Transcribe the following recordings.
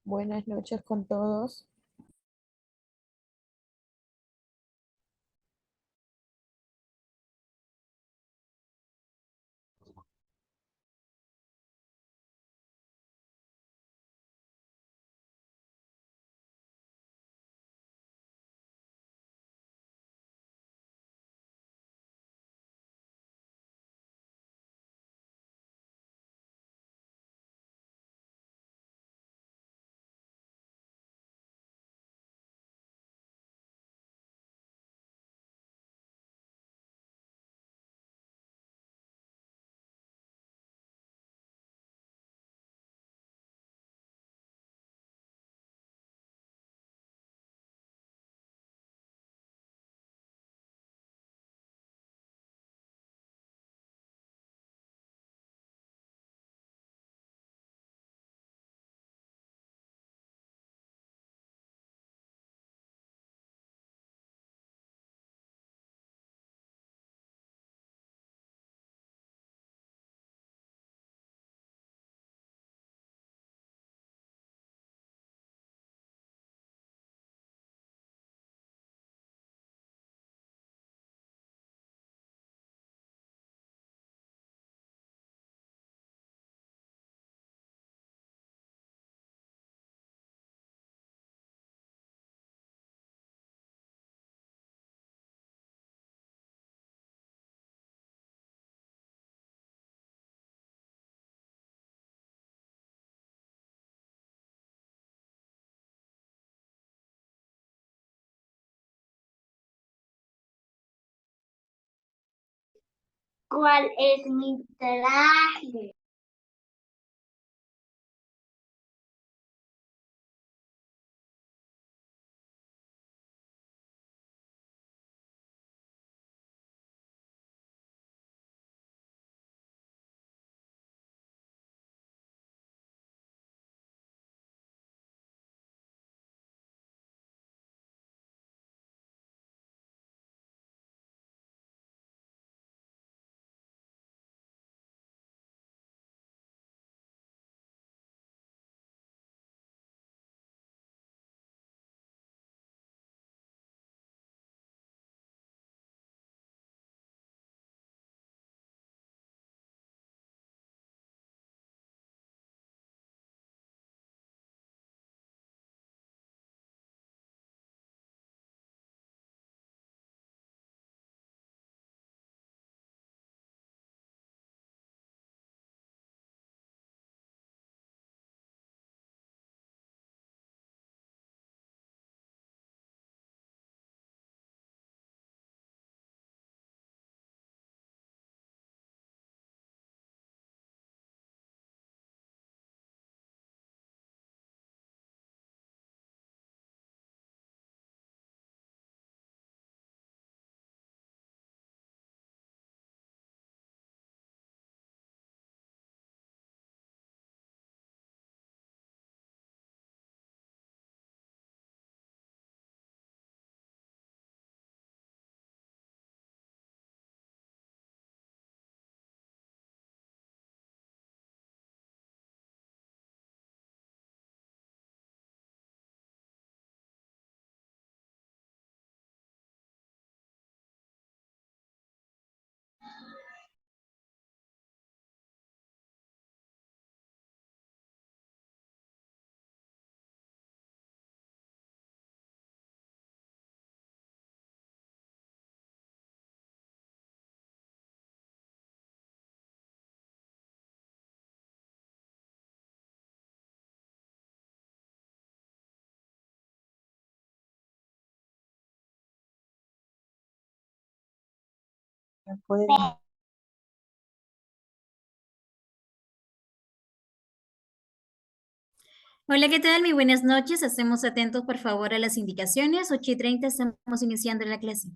Buenas noches con todos. ¿Cuál es mi traje? Pueden- Hola, ¿qué tal? Muy buenas noches. Estemos atentos, por favor, a las indicaciones. 8:30 estamos iniciando la clase.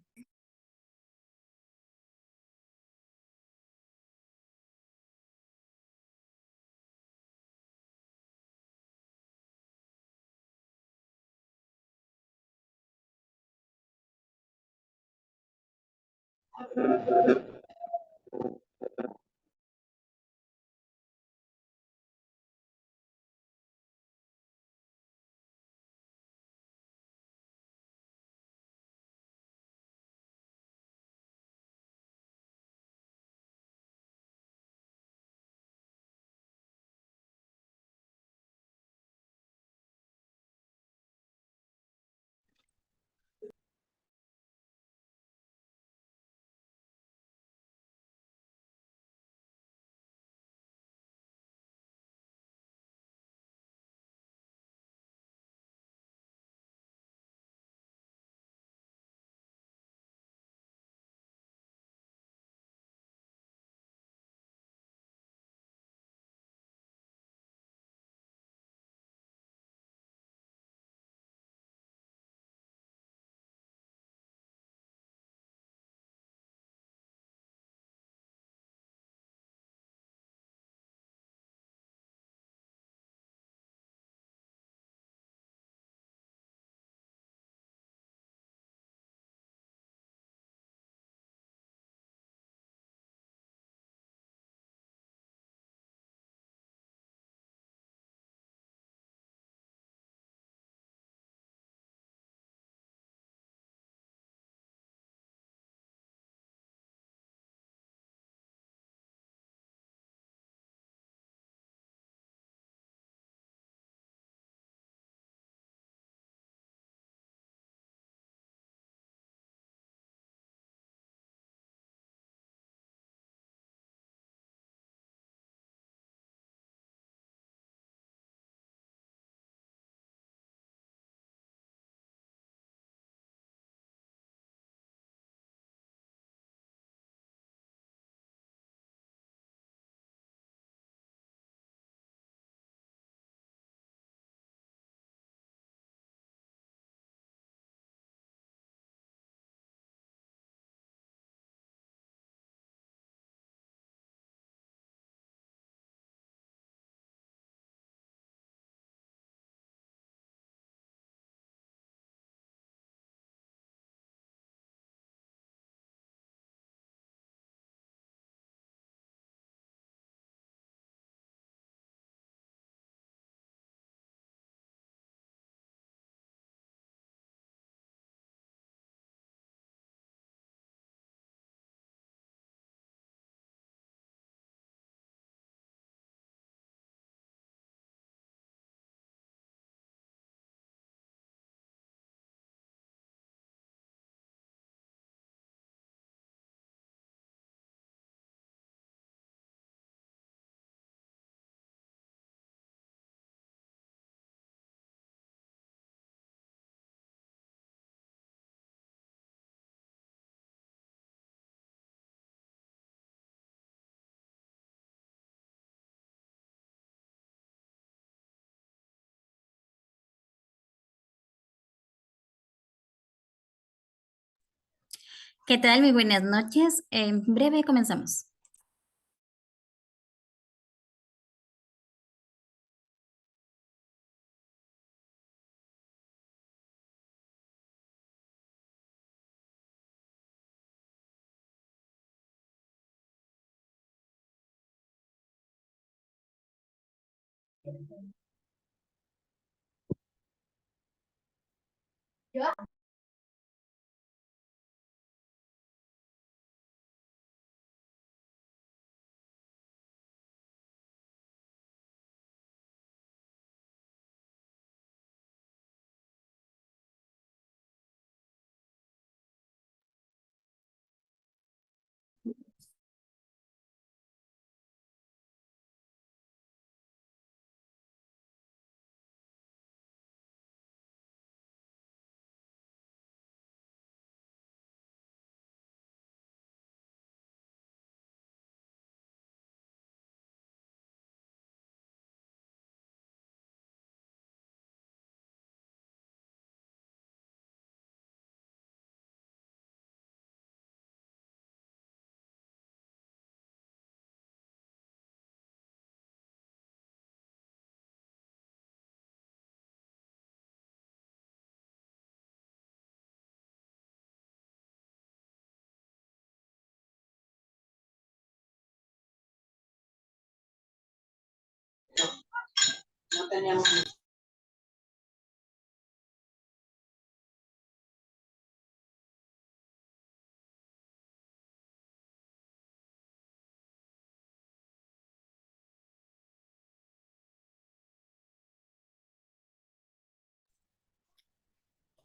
¿Qué tal? Muy buenas noches. En breve comenzamos.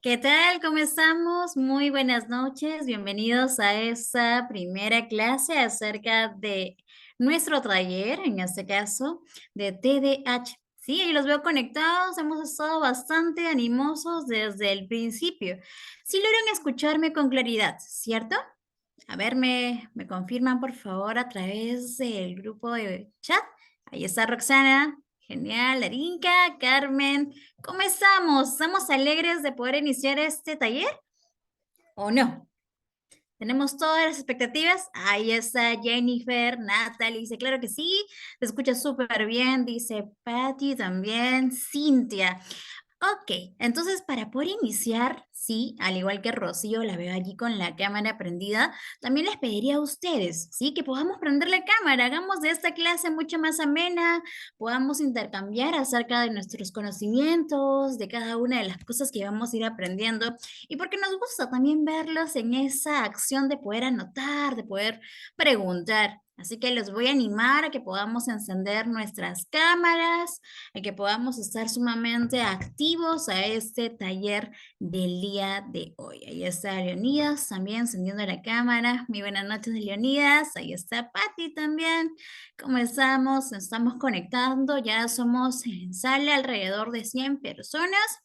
¿Qué tal? ¿Cómo estamos? Muy buenas noches. Bienvenidos a esta primera clase acerca de nuestro taller, en este caso, de TDAH. Sí, ahí los veo conectados. Hemos estado bastante animosos desde el principio. Sí logran escucharme con claridad, ¿cierto? A ver, me confirman por favor a través del grupo de chat. Ahí está Roxana. Genial, Larinka, Carmen. ¿Cómo estamos? ¿Estamos alegres de poder iniciar este taller o no? ¿Tenemos todas las expectativas? Ahí está Jennifer, Natalie, dice, claro que sí, se escucha súper bien, dice Patty también, Cintia. Ok, entonces para poder iniciar, sí, al igual que Rocío, la veo allí con la cámara prendida, también les pediría a ustedes, sí, que podamos prender la cámara, hagamos de esta clase mucho más amena, podamos intercambiar acerca de nuestros conocimientos, de cada una de las cosas que vamos a ir aprendiendo, y porque nos gusta también verlos en esa acción de poder anotar, de poder preguntar. Así que los voy a animar a que podamos encender nuestras cámaras, a que podamos estar sumamente activos a este taller del día de hoy. Ahí está Leonidas también encendiendo la cámara. Muy buenas noches, Leonidas. Ahí está Patti también. ¿Cómo estamos? Nos estamos conectando. Ya somos en sala alrededor de 100 personas.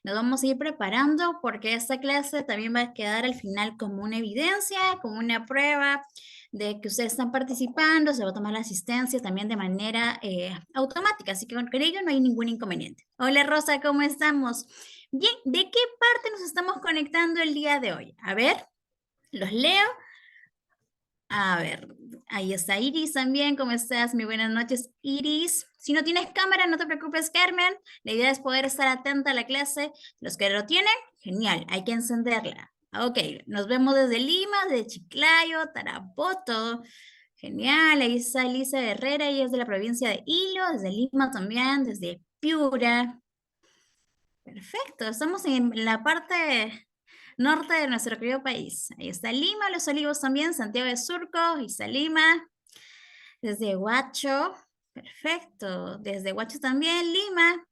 Nos vamos a ir preparando porque esta clase también va a quedar al final como una evidencia, como una prueba de que ustedes están participando, se va a tomar la asistencia también de manera automática, así que con ello no hay ningún inconveniente. Hola Rosa, ¿cómo estamos? Bien, ¿de qué parte nos estamos conectando el día de hoy? A ver, los leo. A ver, ahí está Iris también, ¿cómo estás? Muy buenas noches, Iris. Si no tienes cámara, no te preocupes, Carmen. La idea es poder estar atenta a la clase. Los que lo tienen, genial, hay que encenderla. Ok, nos vemos desde Lima, de Chiclayo, Tarapoto. Genial, ahí está Elisa Herrera, ella es de la provincia de Hilo, desde Lima también, desde Piura. Perfecto, estamos en la parte norte de nuestro querido país. Ahí está Lima, Los Olivos también, Santiago de Surco, ahí está Lima, desde Huacho, perfecto, desde Huacho también, Lima.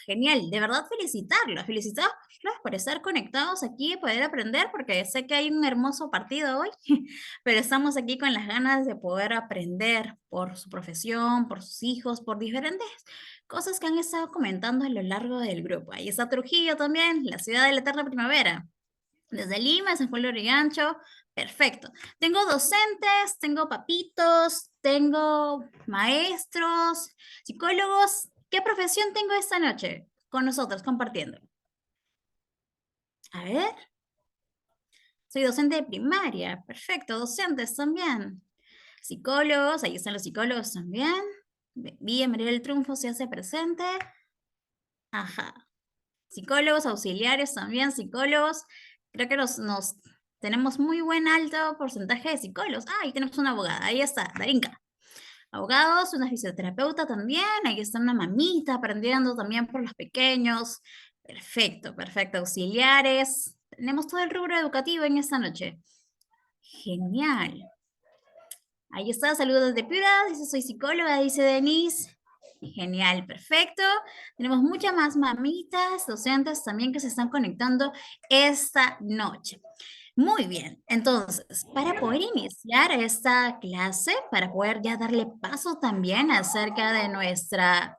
Genial, de verdad felicitarlos por estar conectados aquí y poder aprender, porque sé que hay un hermoso partido hoy, pero estamos aquí con las ganas de poder aprender por su profesión, por sus hijos, por diferentes cosas que han estado comentando a lo largo del grupo. Ahí está Trujillo también, la ciudad de la eterna primavera. Desde Lima, San Juan de Lurigancho, perfecto. Tengo docentes, tengo papitos, tengo maestros, psicólogos. ¿Qué profesión tengo esta noche con nosotros compartiendo? A ver, Soy docente de primaria. Perfecto, docentes también. Psicólogos, ahí están los psicólogos también. Bien, María del Triunfo se hace presente. Ajá. Psicólogos, auxiliares también, psicólogos. Creo que nos tenemos muy buen alto porcentaje de psicólogos. Ah, ahí tenemos una abogada, ahí está, Darinka. Abogados, una fisioterapeuta también, ahí está una mamita aprendiendo también por los pequeños. Perfecto, perfecto. Auxiliares. Tenemos todo el rubro educativo en esta noche. Genial. Ahí está, saludos de Piura, dice soy psicóloga, dice Denise. Genial, perfecto. Tenemos muchas más mamitas, docentes también que se están conectando esta noche. Muy bien, entonces, para poder iniciar esta clase, para poder ya darle paso también acerca de nuestra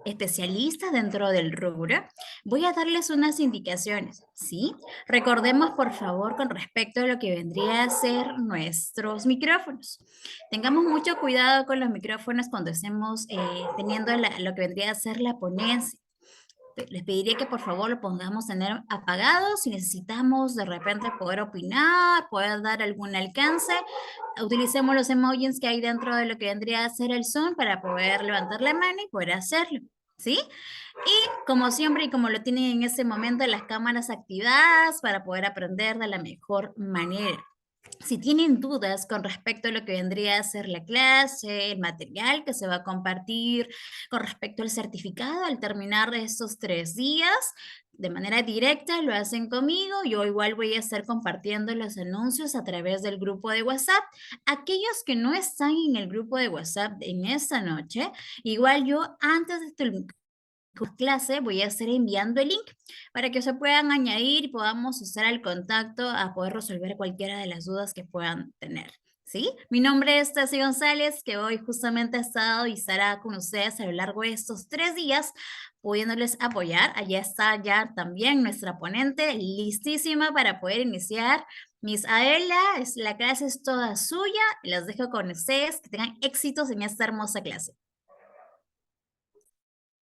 especialista dentro del rubro, voy a darles unas indicaciones, ¿sí? Recordemos, por favor, con respecto a lo que vendría a ser nuestros micrófonos. Tengamos mucho cuidado con los micrófonos cuando estemos teniendo lo que vendría a ser la ponencia. Les pediría que por favor lo pongamos tener apagado si necesitamos de repente poder opinar, poder dar algún alcance. Utilicemos los emojis que hay dentro de lo que vendría a ser el Zoom para poder levantar la mano y poder hacerlo, ¿sí? Y como siempre y como lo tienen en ese momento las cámaras activadas para poder aprender de la mejor manera. Si tienen dudas con respecto a lo que vendría a ser la clase, el material que se va a compartir, con respecto al certificado al terminar estos 3 días, de manera directa lo hacen conmigo. Yo igual voy a estar compartiendo los anuncios a través del grupo de WhatsApp. Aquellos que no están en el grupo de WhatsApp en esta noche, igual yo antes de clase voy a estar enviando el link para que se puedan añadir y podamos usar el contacto a poder resolver cualquiera de las dudas que puedan tener. ¿Sí? Mi nombre es Tassi González, que hoy justamente ha estado y estará con ustedes a lo largo de estos 3 días, pudiéndoles apoyar. Allá está ya también nuestra ponente, listísima para poder iniciar. Miss Aela, la clase es toda suya. Las dejo con ustedes, que tengan éxitos en esta hermosa clase.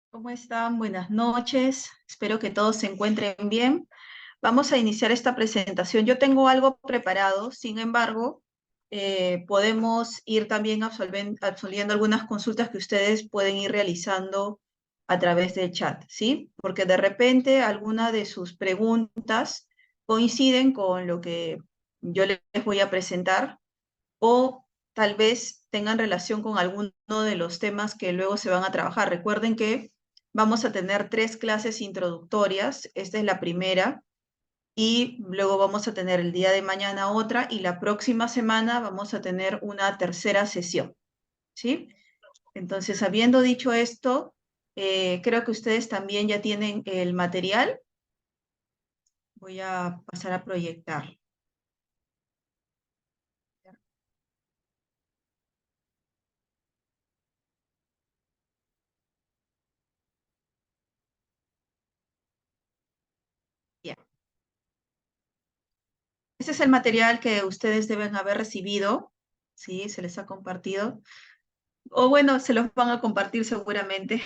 ¿Cómo están? Buenas noches. Espero que todos se encuentren bien. Vamos a iniciar esta presentación. Yo tengo algo preparado, sin embargo, podemos ir también absolviendo algunas consultas que ustedes pueden ir realizando a través del chat, ¿sí? Porque de repente alguna de sus preguntas coinciden con lo que yo les voy a presentar o tal vez tengan relación con alguno de los temas que luego se van a trabajar. Recuerden que vamos a tener 3 clases introductorias. Esta es la primera. Y luego vamos a tener el día de mañana otra. Y la próxima semana vamos a tener una tercera sesión. ¿Sí? Entonces, habiendo dicho esto, creo que ustedes también ya tienen el material. Voy a pasar a proyectar. Bien. Este es el material que ustedes deben haber recibido. ¿Sí? Se les ha compartido. O bueno, se los van a compartir seguramente.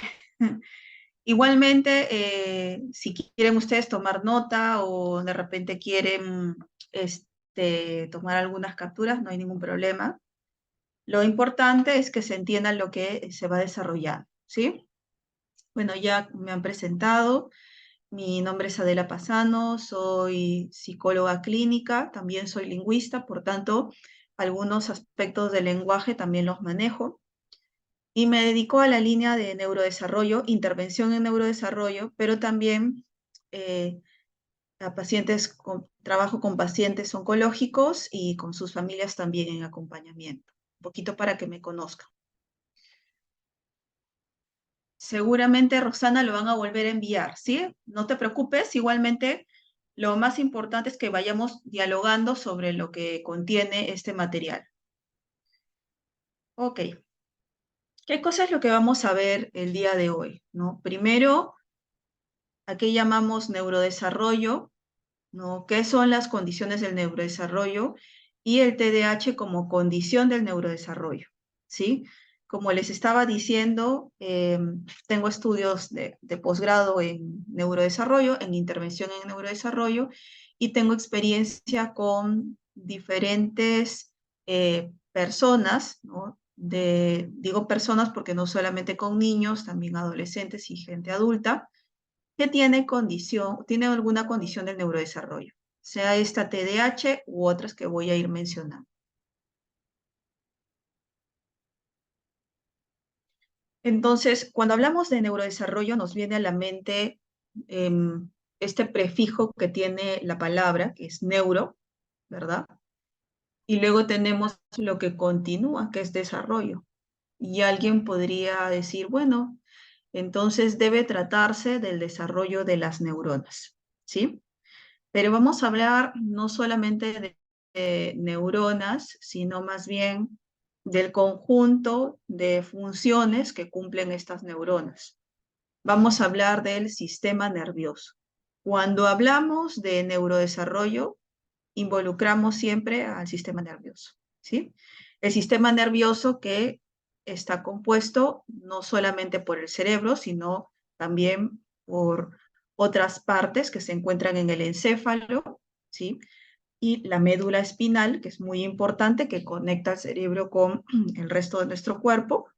Igualmente, si quieren ustedes tomar nota o de repente quieren tomar algunas capturas, no hay ningún problema. Lo importante es que se entienda lo que se va a desarrollar, ¿sí? Bueno, ya me han presentado. Mi nombre es Adela Pasano, soy psicóloga clínica, también soy lingüista, por tanto, algunos aspectos del lenguaje también los manejo. Y me dedico a la línea de neurodesarrollo, intervención en neurodesarrollo, pero también trabajo con pacientes oncológicos y con sus familias también en acompañamiento. Un poquito para que me conozcan. Seguramente, Rosana, lo van a volver a enviar, ¿sí? No te preocupes, igualmente lo más importante es que vayamos dialogando sobre lo que contiene este material. Ok. ¿Qué cosa es lo que vamos a ver el día de hoy? ¿No? Primero, ¿a qué llamamos neurodesarrollo? ¿No? ¿Qué son las condiciones del neurodesarrollo? Y el TDAH como condición del neurodesarrollo, ¿sí? Como les estaba diciendo, tengo estudios de posgrado en neurodesarrollo, en intervención en neurodesarrollo, y tengo experiencia con diferentes personas, ¿no? Digo personas porque no solamente con niños, también adolescentes y gente adulta, que tiene alguna condición del neurodesarrollo, sea esta TDAH u otras que voy a ir mencionando. Entonces, cuando hablamos de neurodesarrollo, nos viene a la mente este prefijo que tiene la palabra, que es neuro, ¿verdad? Y luego tenemos lo que continúa, que es desarrollo. Y alguien podría decir, bueno, entonces debe tratarse del desarrollo de las neuronas, ¿sí? Pero vamos a hablar no solamente de neuronas, sino más bien del conjunto de funciones que cumplen estas neuronas. Vamos a hablar del sistema nervioso. Cuando hablamos de neurodesarrollo, involucramos siempre al sistema nervioso, ¿sí? El sistema nervioso que está compuesto no solamente por el cerebro, sino también por otras partes que se encuentran en el encéfalo, ¿sí? Y la médula espinal, que es muy importante, que conecta el cerebro con el resto de nuestro cuerpo,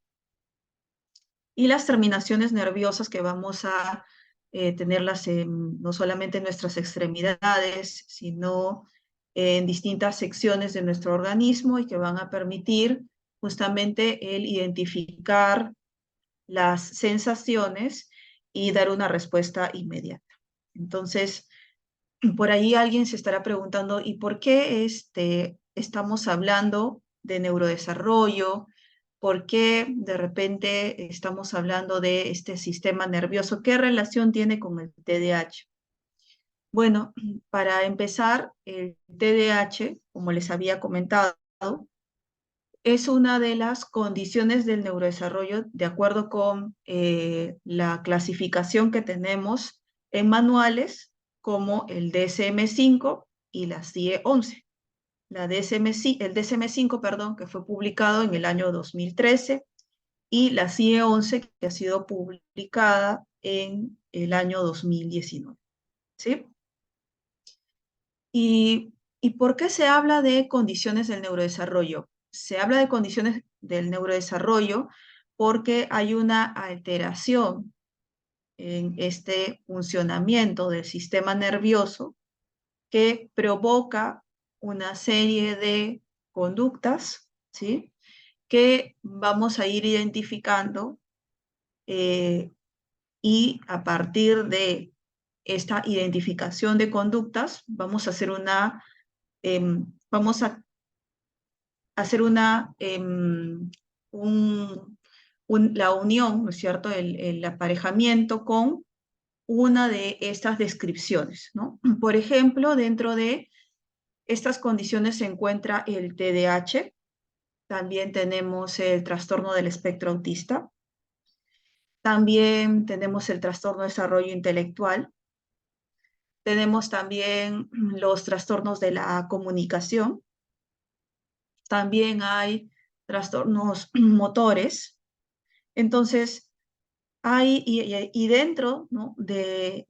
y las terminaciones nerviosas que vamos a tenerlas no solamente en nuestras extremidades, sino en distintas secciones de nuestro organismo y que van a permitir justamente el identificar las sensaciones y dar una respuesta inmediata. Entonces, por ahí alguien se estará preguntando, ¿y por qué estamos hablando de neurodesarrollo? ¿Por qué de repente estamos hablando de este sistema nervioso? ¿Qué relación tiene con el TDAH? Bueno, para empezar, el TDAH, como les había comentado, es una de las condiciones del neurodesarrollo de acuerdo con la clasificación que tenemos en manuales como el DSM-5 y la CIE-11. El DSM-5, perdón, que fue publicado en el año 2013, y la CIE-11, que ha sido publicada en el año 2019. ¿Sí? ¿Y por qué se habla de condiciones del neurodesarrollo? Se habla de condiciones del neurodesarrollo porque hay una alteración en este funcionamiento del sistema nervioso que provoca una serie de conductas, ¿sí? Que vamos a ir identificando y a partir de esta identificación de conductas vamos a hacer la unión, ¿no es cierto?, el aparejamiento con una de estas descripciones, ¿no? Por ejemplo, dentro de estas condiciones se encuentra el TDAH, también tenemos el trastorno del espectro autista, también tenemos el trastorno de desarrollo intelectual, tenemos también los trastornos de la comunicación, también hay trastornos motores. Entonces, y dentro, ¿no?, de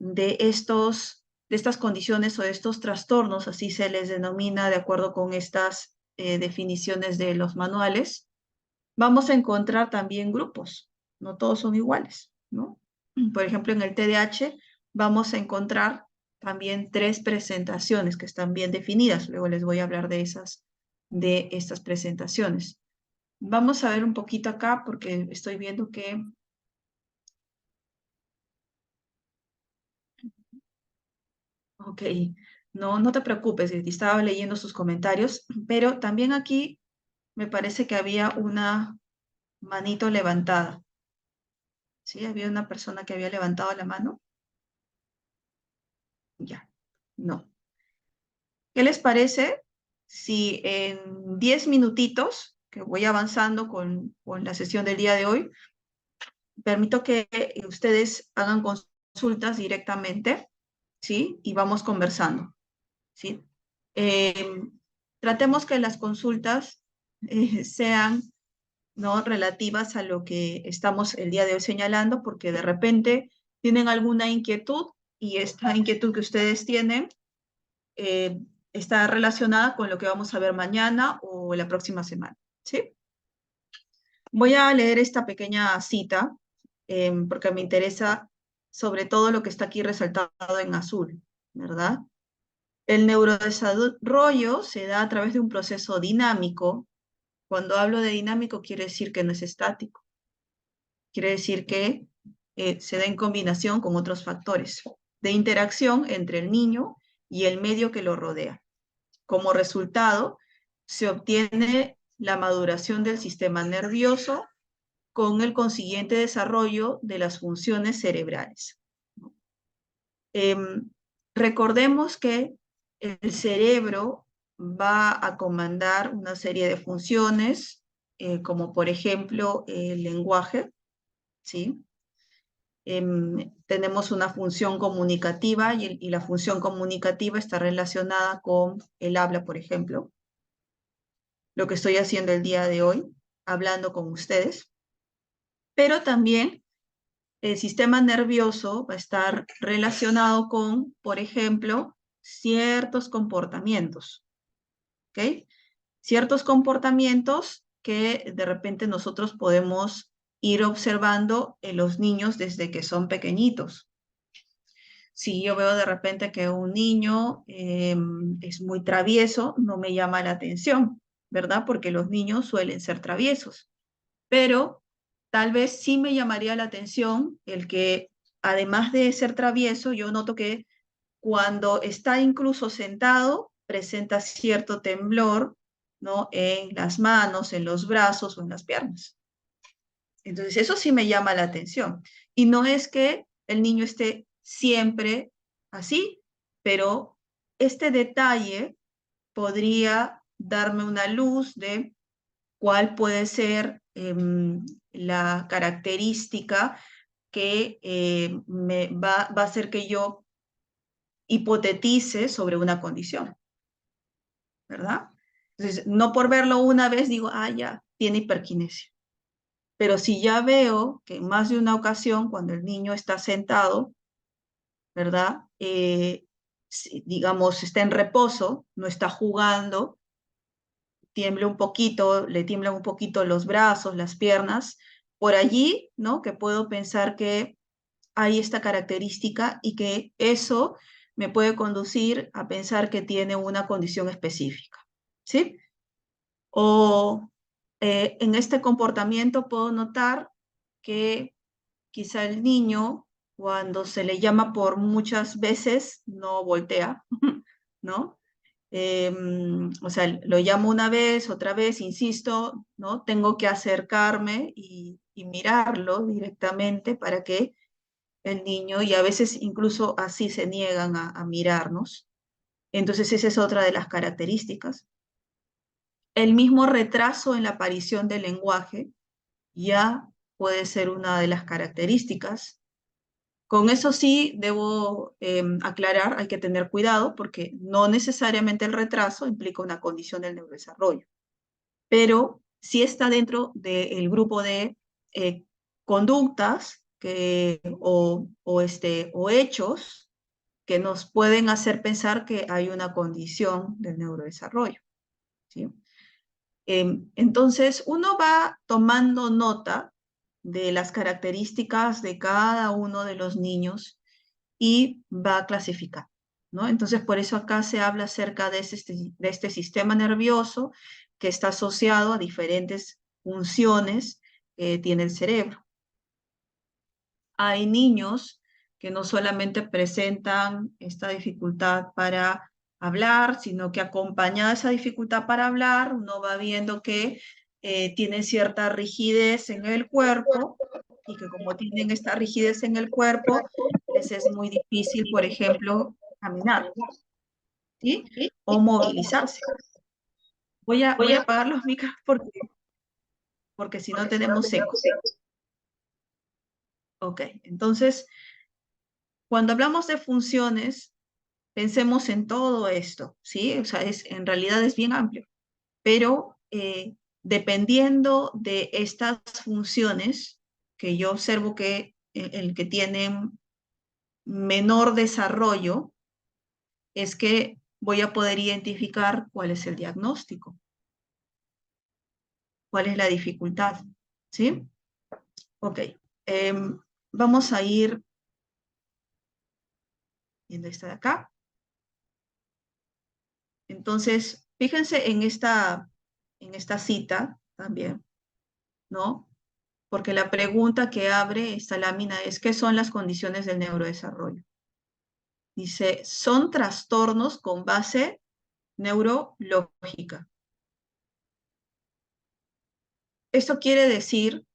estas condiciones o de estos trastornos, así se les denomina de acuerdo con estas definiciones de los manuales, vamos a encontrar también grupos, no todos son iguales, ¿no? Por ejemplo, en el TDAH vamos a encontrar también 3 presentaciones que están bien definidas, luego les voy a hablar de estas presentaciones. Vamos a ver un poquito acá porque estoy viendo que ok, no te preocupes, estaba leyendo sus comentarios, pero también aquí me parece que había una manito levantada. ¿Sí? Había una persona que había levantado la mano. Ya, no. ¿Qué les parece si en 10 minutitos, que voy avanzando con la sesión del día de hoy, permito que ustedes hagan consultas directamente, ¿sí? Y vamos conversando, ¿sí? Tratemos que las consultas sean, ¿no?, relativas a lo que estamos el día de hoy señalando, porque de repente tienen alguna inquietud y esta inquietud que ustedes tienen está relacionada con lo que vamos a ver mañana o la próxima semana, ¿sí? Voy a leer esta pequeña cita porque me interesa sobre todo lo que está aquí resaltado en azul, ¿verdad? El neurodesarrollo se da a través de un proceso dinámico. Cuando hablo de dinámico, quiere decir que no es estático. Quiere decir que se da en combinación con otros factores de interacción entre el niño y el medio que lo rodea. Como resultado, se obtiene la maduración del sistema nervioso con el consiguiente desarrollo de las funciones cerebrales. Recordemos que el cerebro va a comandar una serie de funciones, como por ejemplo el lenguaje, ¿sí? Tenemos una función comunicativa y la función comunicativa está relacionada con el habla, por ejemplo. Lo que estoy haciendo el día de hoy, hablando con ustedes. Pero también el sistema nervioso va a estar relacionado con, por ejemplo, ciertos comportamientos, ¿ok? Ciertos comportamientos que de repente nosotros podemos ir observando en los niños desde que son pequeñitos. Si yo veo de repente que un niño es muy travieso, no me llama la atención, ¿verdad? Porque los niños suelen ser traviesos. Pero tal vez sí me llamaría la atención el que, además de ser travieso, yo noto que cuando está incluso sentado, presenta cierto temblor, ¿no? En las manos, en los brazos o en las piernas. Entonces, eso sí me llama la atención. Y no es que el niño esté siempre así, pero este detalle podría darme una luz de cuál puede ser la característica que me va a hacer que yo hipotetice sobre una condición, ¿verdad? Entonces, no por verlo una vez digo, ah, ya, tiene hiperquinesia. Pero si ya veo que en más de una ocasión, cuando el niño está sentado, ¿verdad? Digamos, está en reposo, no está jugando, tiembla un poquito, le tiemblan un poquito los brazos, las piernas, por allí, ¿no? Que puedo pensar que hay esta característica y que eso me puede conducir a pensar que tiene una condición específica, ¿sí? O en este comportamiento puedo notar que quizá el niño, cuando se le llama por muchas veces, no voltea, ¿no? O sea, lo llamo una vez, otra vez, insisto, ¿no? Tengo que acercarme y mirarlo directamente para que el niño, y a veces incluso así se niegan a mirarnos. Entonces esa es otra de las características. El mismo retraso en la aparición del lenguaje ya puede ser una de las características. Con eso sí debo aclarar, hay que tener cuidado porque no necesariamente el retraso implica una condición del neurodesarrollo, pero sí está dentro del grupo de conductas o hechos que nos pueden hacer pensar que hay una condición del neurodesarrollo, ¿sí? Entonces, uno va tomando nota de las características de cada uno de los niños y va a clasificar, ¿no? Entonces, por eso acá se habla acerca de este sistema nervioso que está asociado a diferentes funciones que tiene el cerebro. Hay niños que no solamente presentan esta dificultad para hablar, sino que acompañada de esa dificultad para hablar, uno va viendo que tienen cierta rigidez en el cuerpo y que como tienen esta rigidez en el cuerpo, les es muy difícil, por ejemplo, caminar, ¿sí? O movilizarse. Voy a apagar los micros porque si no tenemos eco. Ok, entonces, cuando hablamos de funciones, pensemos en todo esto, ¿sí? O sea, en realidad es bien amplio, pero dependiendo de estas funciones que yo observo que el que tienen menor desarrollo es que voy a poder identificar cuál es el diagnóstico, cuál es la dificultad, ¿sí? Ok, vamos a ir viendo esta de acá. Entonces, fíjense en esta cita también, ¿no? Porque la pregunta que abre esta lámina es, ¿qué son las condiciones del neurodesarrollo? Dice, son trastornos con base neurológica. Esto quiere decir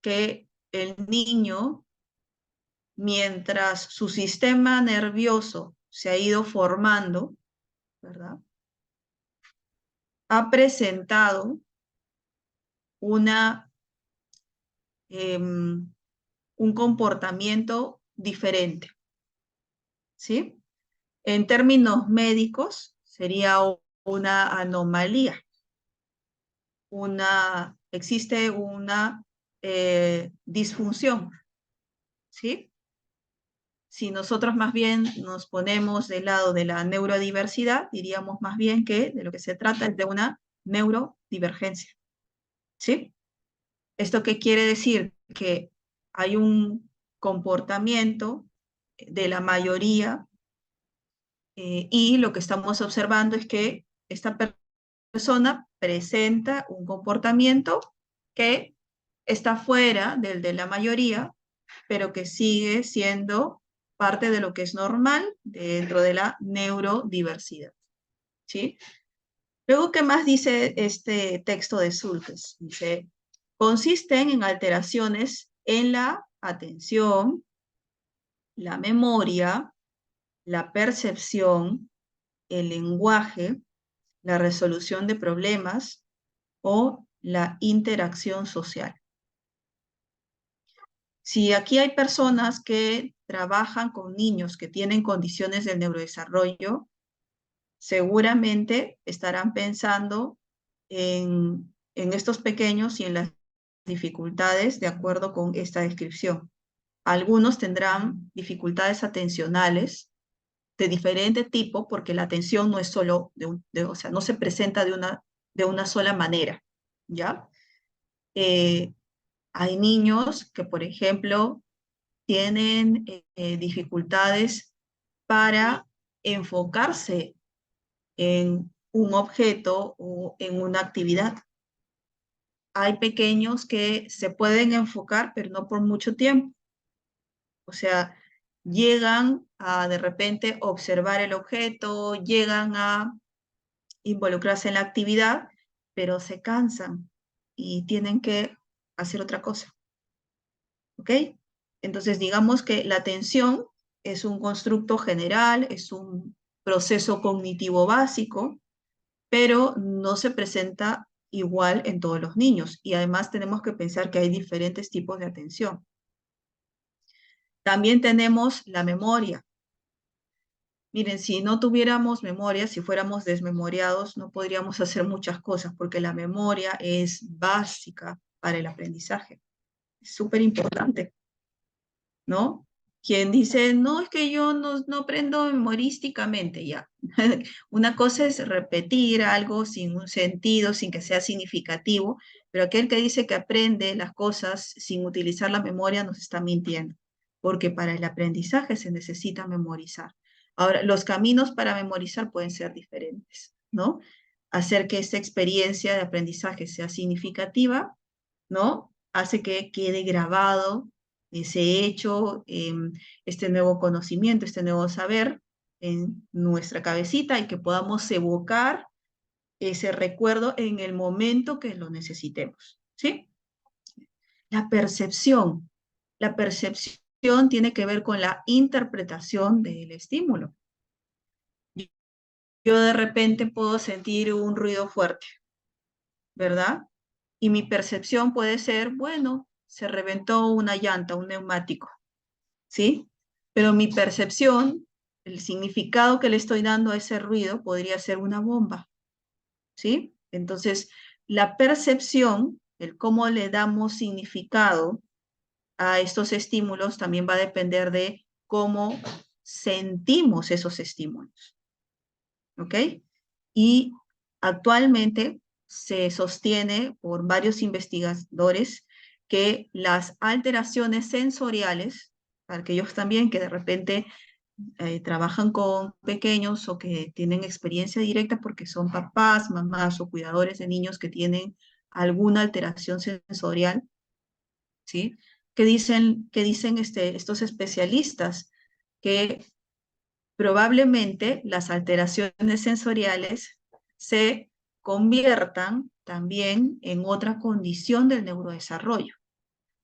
que el niño, mientras su sistema nervioso se ha ido formando, ¿verdad?, ha presentado un comportamiento diferente, ¿sí? En términos médicos, sería una anomalía. Existe una disfunción, ¿sí? Si nosotros más bien nos ponemos del lado de la neurodiversidad, diríamos más bien que de lo que se trata es de una neurodivergencia, ¿sí? ¿Esto qué quiere decir? Que hay un comportamiento de la mayoría y lo que estamos observando es que esta persona presenta un comportamiento que está fuera del de la mayoría, pero que sigue siendo parte de lo que es normal dentro de la neurodiversidad, ¿sí? Luego, ¿qué más dice este texto de Sulkes? Dice, consisten en alteraciones en la atención, la memoria, la percepción, el lenguaje, la resolución de problemas o la interacción social. Si aquí hay personas que trabajan con niños que tienen condiciones del neurodesarrollo, seguramente estarán pensando en estos pequeños y en las dificultades de acuerdo con esta descripción. Algunos tendrán dificultades atencionales de diferente tipo porque la atención no es solo o sea, no se presenta de una sola manera, ¿ya? Hay niños que, por ejemplo, tienen dificultades para enfocarse en un objeto o en una actividad. Hay pequeños que se pueden enfocar, pero no por mucho tiempo. O sea, llegan a de repente observar el objeto, llegan a involucrarse en la actividad, pero se cansan y tienen que hacer otra cosa. ¿Ok? Entonces, digamos que la atención es un constructo general, es un proceso cognitivo básico, pero no se presenta igual en todos los niños. Y además tenemos que pensar que hay diferentes tipos de atención. También tenemos la memoria. Miren, si no tuviéramos memoria, si fuéramos desmemoriados, no podríamos hacer muchas cosas, porque la memoria es básica para el aprendizaje. Es súper importante, ¿no? Quien dice, no, es que yo no aprendo memorísticamente, ya. Una cosa es repetir algo sin un sentido, sin que sea significativo, pero aquel que dice que aprende las cosas sin utilizar la memoria nos está mintiendo, porque para el aprendizaje se necesita memorizar. Ahora, los caminos para memorizar pueden ser diferentes, ¿no? Hacer que esta experiencia de aprendizaje sea significativa, ¿no? Hace que quede grabado ese hecho, este nuevo conocimiento, este nuevo saber en nuestra cabecita y que podamos evocar ese recuerdo en el momento que lo necesitemos, ¿sí? La percepción tiene que ver con la interpretación del estímulo. Yo de repente puedo sentir un ruido fuerte, ¿verdad? Y mi percepción puede ser, bueno, se reventó una llanta, un neumático, ¿sí? Pero mi percepción, el significado que le estoy dando a ese ruido podría ser una bomba, ¿sí? Entonces, la percepción, el cómo le damos significado a estos estímulos también va a depender de cómo sentimos esos estímulos, ¿ok? Y actualmente se sostiene por varios investigadores que las alteraciones sensoriales, para aquellos también que de repente trabajan con pequeños o que tienen experiencia directa porque son papás, mamás o cuidadores de niños que tienen alguna alteración sensorial, ¿sí? Que dicen estos especialistas que probablemente las alteraciones sensoriales se conviertan también en otra condición del neurodesarrollo,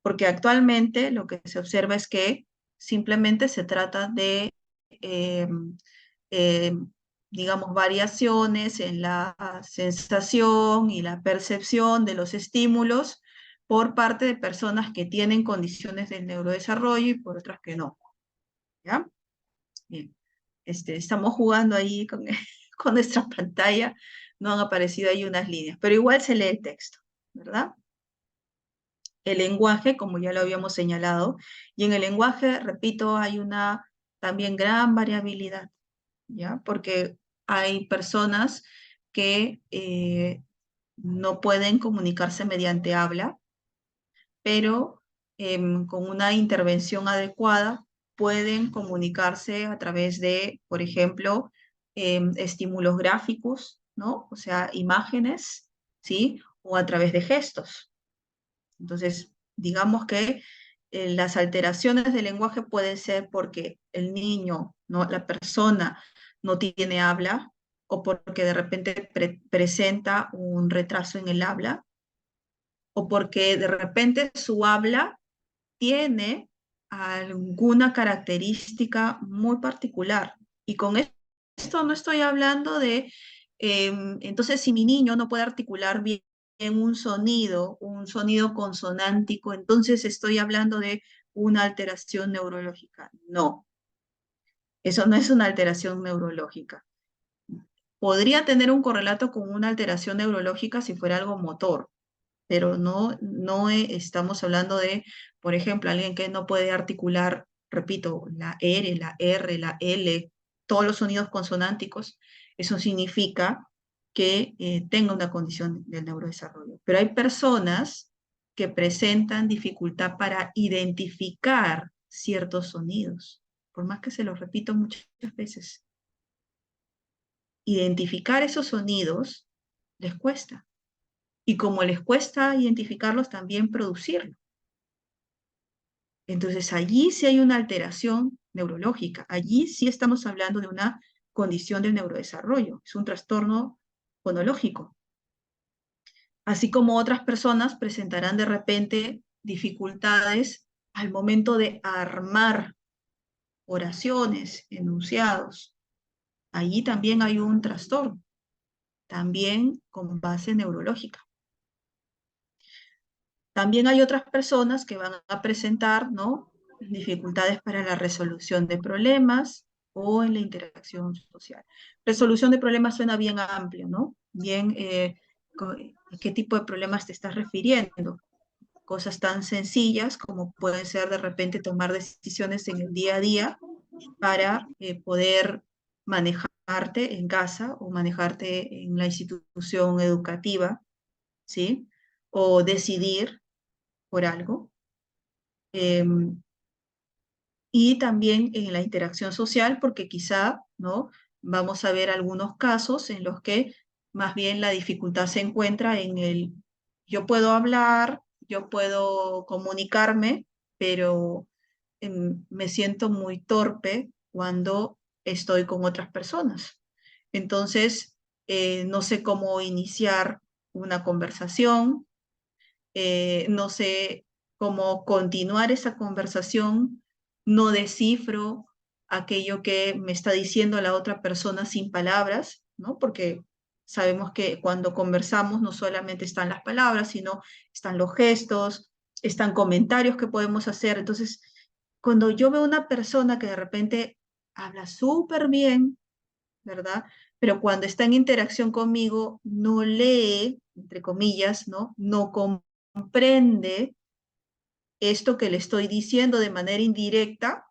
porque actualmente lo que se observa es que simplemente se trata de, eh, eh, digamos, variaciones en la sensación y la percepción de los estímulos por parte de personas que tienen condiciones del neurodesarrollo y por otras que no, ¿ya? Bien. Estamos jugando ahí con, con nuestra pantalla, no han aparecido ahí unas líneas, pero igual se lee el texto, ¿verdad? El lenguaje, como ya lo habíamos señalado, y en el lenguaje, repito, hay una también gran variabilidad, ¿ya? Porque hay personas que no pueden comunicarse mediante habla, pero con una intervención adecuada pueden comunicarse a través de, por ejemplo, estímulos gráficos, ¿no? O sea, imágenes, ¿sí? O a través de gestos. Entonces, digamos que las alteraciones del lenguaje pueden ser porque el niño, ¿no? La persona no tiene habla o porque de repente presenta un retraso en el habla o porque de repente su habla tiene alguna característica muy particular. Y con esto no estoy hablando de, entonces si mi niño no puede articular bien un sonido consonántico, entonces estoy hablando de una alteración neurológica. No, eso no es una alteración neurológica. Podría tener un correlato con una alteración neurológica si fuera algo motor, pero no estamos hablando de, por ejemplo, alguien que no puede articular, repito, la R, la R, la L, todos los sonidos consonánticos. Eso significa que tenga una condición del neurodesarrollo. Pero hay personas que presentan dificultad para identificar ciertos sonidos, por más que se los repito muchas veces. Identificar esos sonidos les cuesta. Y como les cuesta identificarlos, también producirlos. Entonces, allí sí hay una alteración neurológica. Allí sí estamos hablando de una condición del neurodesarrollo. Es un trastorno fonológico. Así como otras personas presentarán de repente dificultades al momento de armar oraciones, enunciados. Allí también hay un trastorno, también con base neurológica. También hay otras personas que van a presentar, ¿no?, dificultades para la resolución de problemas o en la interacción social. Resolución de problemas suena bien amplio, ¿no? Bien, ¿qué tipo de problemas te estás refiriendo? Cosas tan sencillas como pueden ser de repente tomar decisiones en el día a día para poder manejarte en casa o manejarte en la institución educativa, ¿sí? O decidir por algo. Y también en la interacción social, porque quizá, ¿no?, vamos a ver algunos casos en los que más bien la dificultad se encuentra en el yo puedo hablar, yo puedo comunicarme, pero me siento muy torpe cuando estoy con otras personas. Entonces, no sé cómo iniciar una conversación, no sé cómo continuar esa conversación, no descifro aquello que me está diciendo la otra persona sin palabras, ¿no? Porque sabemos que cuando conversamos no solamente están las palabras, sino están los gestos, están comentarios que podemos hacer. Entonces, cuando yo veo una persona que de repente habla súper bien, ¿verdad? Pero cuando está en interacción conmigo, no lee, entre comillas, ¿no? No comprende esto que le estoy diciendo de manera indirecta,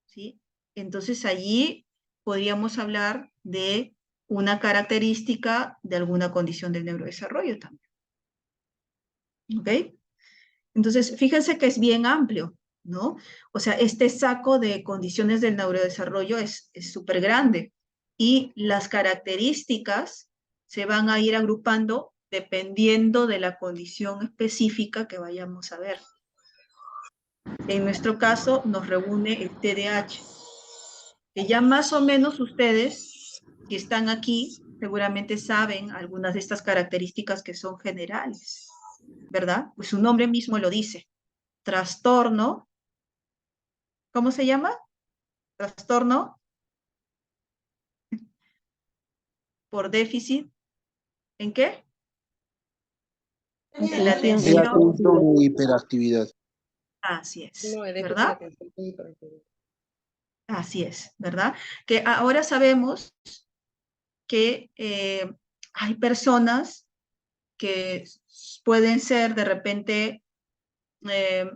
¿sí? Entonces allí podríamos hablar de una característica de alguna condición del neurodesarrollo también. ¿Ok? Entonces, fíjense que es bien amplio, ¿no? O sea, este saco de condiciones del neurodesarrollo es súper grande y las características se van a ir agrupando dependiendo de la condición específica que vayamos a ver. En nuestro caso nos reúne el TDAH, que ya más o menos ustedes que están aquí seguramente saben algunas de estas características que son generales, ¿verdad? Pues su nombre mismo lo dice. Trastorno, ¿cómo se llama? Trastorno por déficit, ¿en qué? En la Atención. De atención. atención y hiperactividad. Así es, No, de déficit de ¿verdad? atención y hiperactividad. Así es, ¿verdad? Que ahora sabemos que hay personas que pueden ser de repente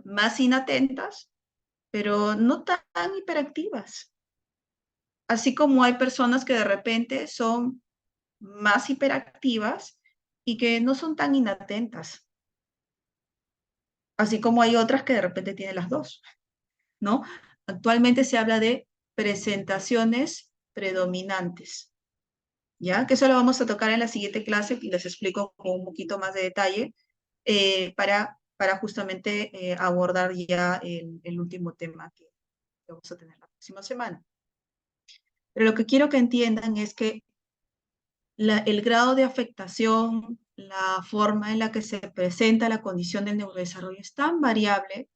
más inatentas, pero no tan hiperactivas. Así como hay personas que de repente son más hiperactivas y que no son tan inatentas. Así como hay otras que de repente tienen las dos, ¿no? Actualmente se habla de presentaciones predominantes, ¿ya? Que eso lo vamos a tocar en la siguiente clase y les explico con un poquito más de detalle para justamente abordar ya el último tema que vamos a tener la próxima semana. Pero lo que quiero que entiendan es que el grado de afectación, la forma en la que se presenta la condición del neurodesarrollo es tan variable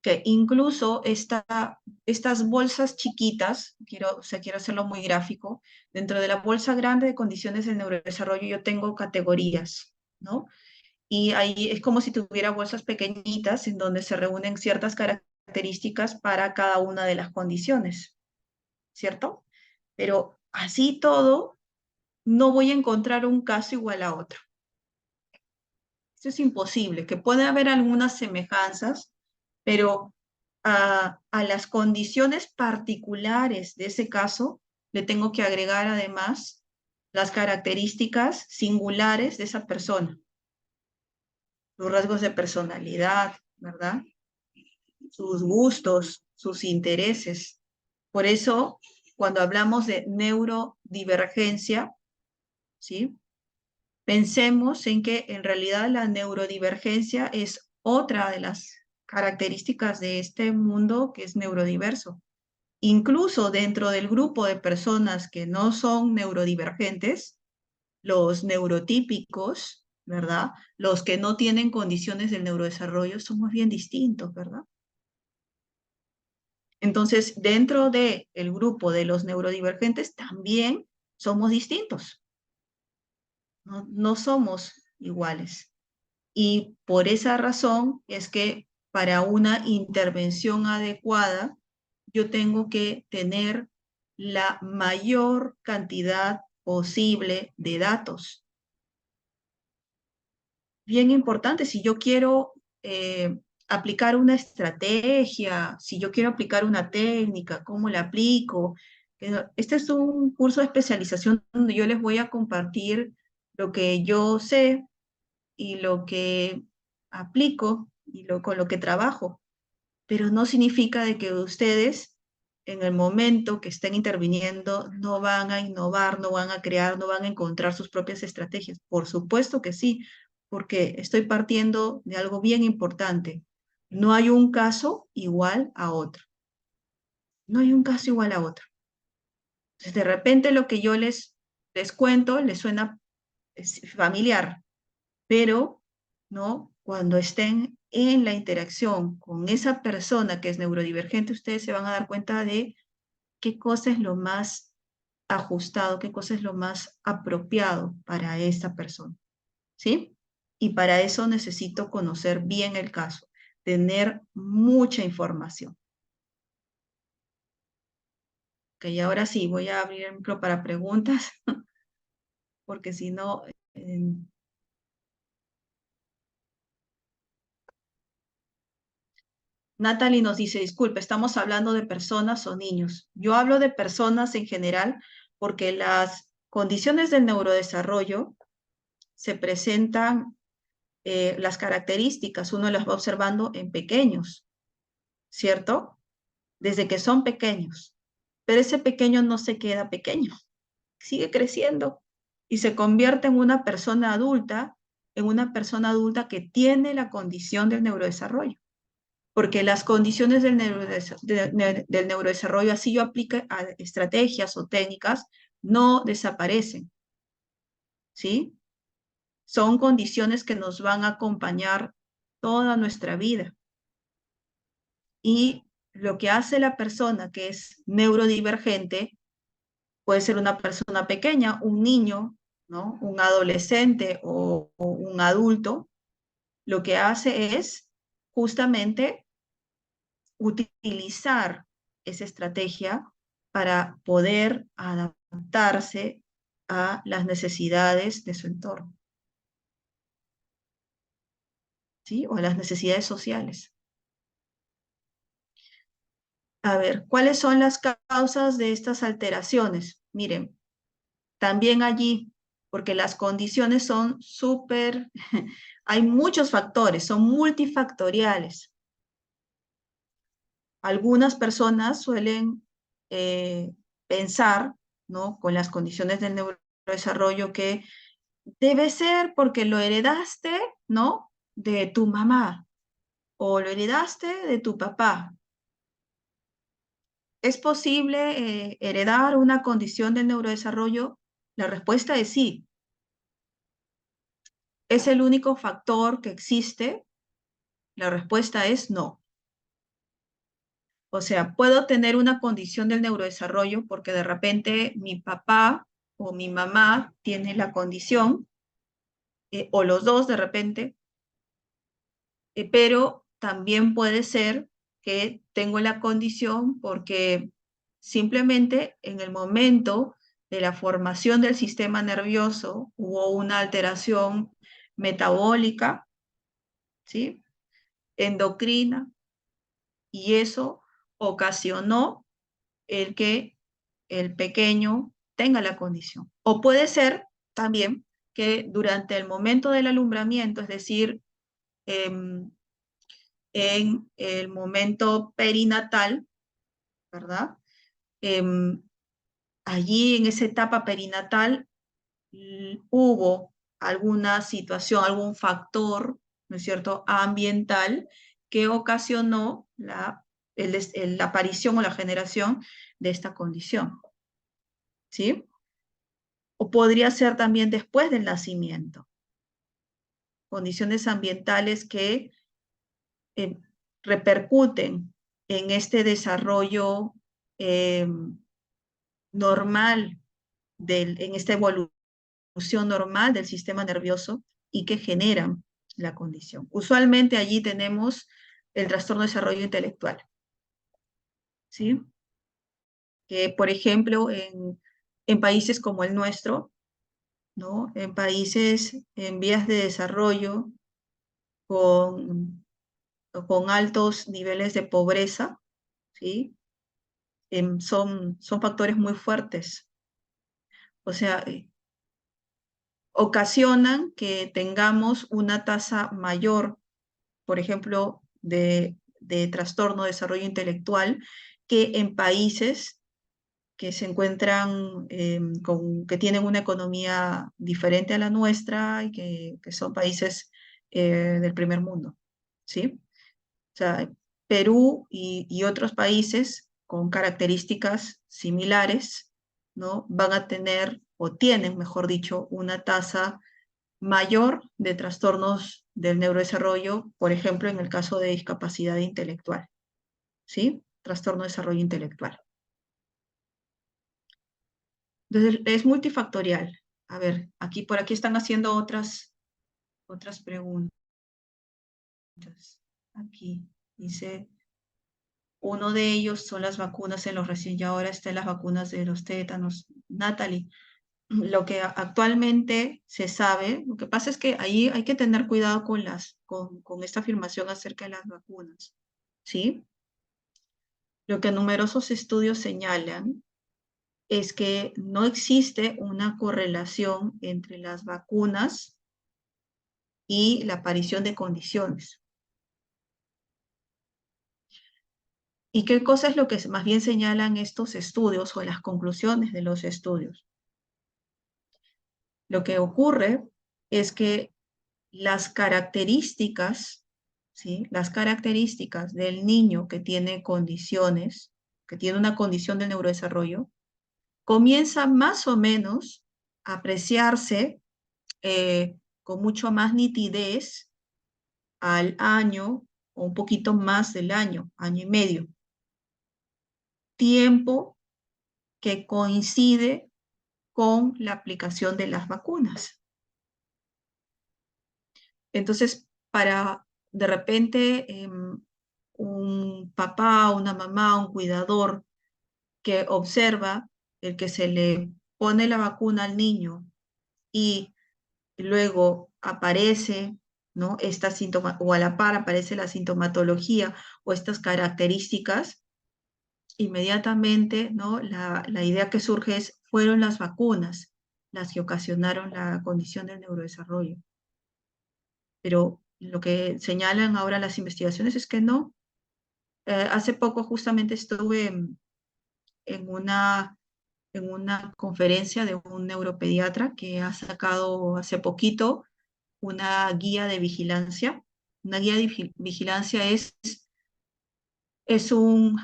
que incluso estas bolsas chiquitas, quiero hacerlo muy gráfico, dentro de la bolsa grande de condiciones del neurodesarrollo yo tengo categorías, ¿no? Y ahí es como si tuviera bolsas pequeñitas en donde se reúnen ciertas características para cada una de las condiciones, ¿cierto? Pero así todo, no voy a encontrar un caso igual a otro. Eso es imposible, que puede haber algunas semejanzas, pero a las condiciones particulares de ese caso le tengo que agregar además las características singulares de esa persona, los rasgos de personalidad, ¿verdad? Sus gustos, sus intereses. Por eso, cuando hablamos de neurodivergencia, ¿sí? Pensemos en que en realidad la neurodivergencia es otra de las características de este mundo que es neurodiverso. Incluso dentro del grupo de personas que no son neurodivergentes, los neurotípicos, ¿verdad? Los que no tienen condiciones del neurodesarrollo somos bien distintos, ¿verdad? Entonces, dentro del grupo de los neurodivergentes también somos distintos. No somos iguales. Y por esa razón es que para una intervención adecuada, yo tengo que tener la mayor cantidad posible de datos. Bien importante, si yo quiero aplicar una estrategia, si yo quiero aplicar una técnica, ¿cómo la aplico? Este es un curso de especialización donde yo les voy a compartir lo que yo sé y lo que aplico y con lo que trabajo, pero no significa de que ustedes en el momento que estén interviniendo no van a innovar, no van a crear, no van a encontrar sus propias estrategias. Por supuesto que sí, porque estoy partiendo de algo bien importante. No hay un caso igual a otro. No hay un caso igual a otro. Entonces, de repente lo que yo les cuento les suena familiar, pero ¿no? Cuando estén en la interacción con esa persona que es neurodivergente, ustedes se van a dar cuenta de qué cosa es lo más ajustado, qué cosa es lo más apropiado para esta persona, ¿sí? Y para eso necesito conocer bien el caso, tener mucha información. Ok, ahora sí, voy a abrir el micro para preguntas, porque si no... Natalie nos dice, disculpe, ¿estamos hablando de personas o niños? Yo hablo de personas en general porque las condiciones del neurodesarrollo se presentan las características, uno las va observando en pequeños, ¿cierto? Desde que son pequeños. Pero ese pequeño no se queda pequeño, sigue creciendo y se convierte en una persona adulta que tiene la condición del neurodesarrollo. Porque las condiciones del neurodesarrollo, así yo aplique a estrategias o técnicas, no desaparecen, ¿sí? Son condiciones que nos van a acompañar toda nuestra vida. Y lo que hace la persona que es neurodivergente puede ser una persona pequeña, un niño, ¿no? Un adolescente o un adulto. Lo que hace es justamente utilizar esa estrategia para poder adaptarse a las necesidades de su entorno, ¿sí? O a las necesidades sociales. A ver, ¿cuáles son las causas de estas alteraciones? Miren, también allí, porque las condiciones son súper, hay muchos factores, son multifactoriales. Algunas personas suelen pensar, ¿no? Con las condiciones del neurodesarrollo que debe ser porque lo heredaste, ¿no? De tu mamá o lo heredaste de tu papá. ¿Es posible heredar una condición del neurodesarrollo? La respuesta es sí. ¿Es el único factor que existe? La respuesta es no. O sea, puedo tener una condición del neurodesarrollo porque de repente mi papá o mi mamá tiene la condición, o los dos de repente, pero también puede ser que tengo la condición porque simplemente en el momento de la formación del sistema nervioso hubo una alteración metabólica, ¿sí? Endocrina, y eso ocasionó el que el pequeño tenga la condición. O puede ser también que durante el momento del alumbramiento, es decir, en el momento perinatal, ¿verdad? Allí en esa etapa perinatal hubo alguna situación, algún factor, ¿no es cierto?, ambiental que ocasionó la aparición o la generación de esta condición, ¿sí? O podría ser también después del nacimiento. Condiciones ambientales que repercuten en este desarrollo normal, en esta evolución normal del sistema nervioso y que generan la condición. Usualmente allí tenemos el trastorno de desarrollo intelectual, ¿sí? Que, por ejemplo, en países como el nuestro, ¿no? En países en vías de desarrollo con altos niveles de pobreza, ¿sí? Son factores muy fuertes. O sea, ocasionan que tengamos una tasa mayor, por ejemplo, de trastorno de desarrollo intelectual que en países que se encuentran, que tienen una economía diferente a la nuestra y que son países del primer mundo, ¿sí? O sea, Perú y otros países con características similares, ¿no? Van a tener, o tienen, mejor dicho, una tasa mayor de trastornos del neurodesarrollo, por ejemplo, en el caso de discapacidad intelectual, ¿sí? Trastorno de desarrollo intelectual. Entonces, es multifactorial. A ver, por aquí están haciendo otras preguntas. Aquí dice, uno de ellos son las vacunas en los recién, y ahora están las vacunas de los tétanos. Natalie, lo que actualmente se sabe, lo que pasa es que ahí hay que tener cuidado con esta afirmación acerca de las vacunas, ¿sí? Lo que numerosos estudios señalan es que no existe una correlación entre las vacunas y la aparición de condiciones. ¿Y qué cosa es lo que más bien señalan estos estudios o las conclusiones de los estudios? Lo que ocurre es que las características, ¿sí? Las características del niño que tiene condiciones, que tiene una condición de neurodesarrollo, comienza más o menos a apreciarse con mucho más nitidez al año o un poquito más del año, año y medio. Tiempo que coincide con la aplicación de las vacunas. Entonces, para de repente un papá, una mamá, un cuidador que observa el que se le pone la vacuna al niño y luego aparece, ¿no? Esta o a la par aparece la sintomatología o estas características, inmediatamente, ¿no? La idea que surge es, fueron las vacunas las que ocasionaron la condición del neurodesarrollo. Pero lo que señalan ahora las investigaciones es que no. Hace poco justamente estuve en una conferencia de un neuropediatra que ha sacado hace poquito una guía de vigilancia. Una guía de vigilancia es un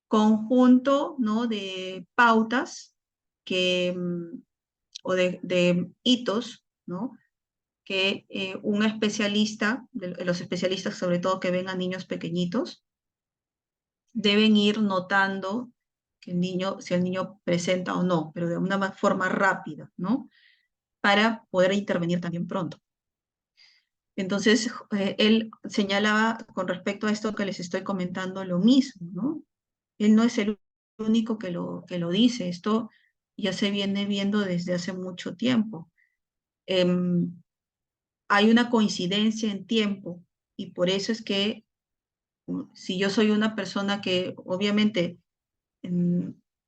conjunto, ¿no? de pautas que, o de hitos, ¿no? que un especialista, los especialistas sobre todo que ven a niños pequeñitos, deben ir notando que el niño, si el niño presenta o no, pero de una forma rápida, ¿no? Para poder intervenir también pronto. Entonces, él señalaba con respecto a esto que les estoy comentando lo mismo, ¿no? Él no es el único que lo dice, esto ya se viene viendo desde hace mucho tiempo. Hay una coincidencia en tiempo y por eso es que si yo soy una persona que obviamente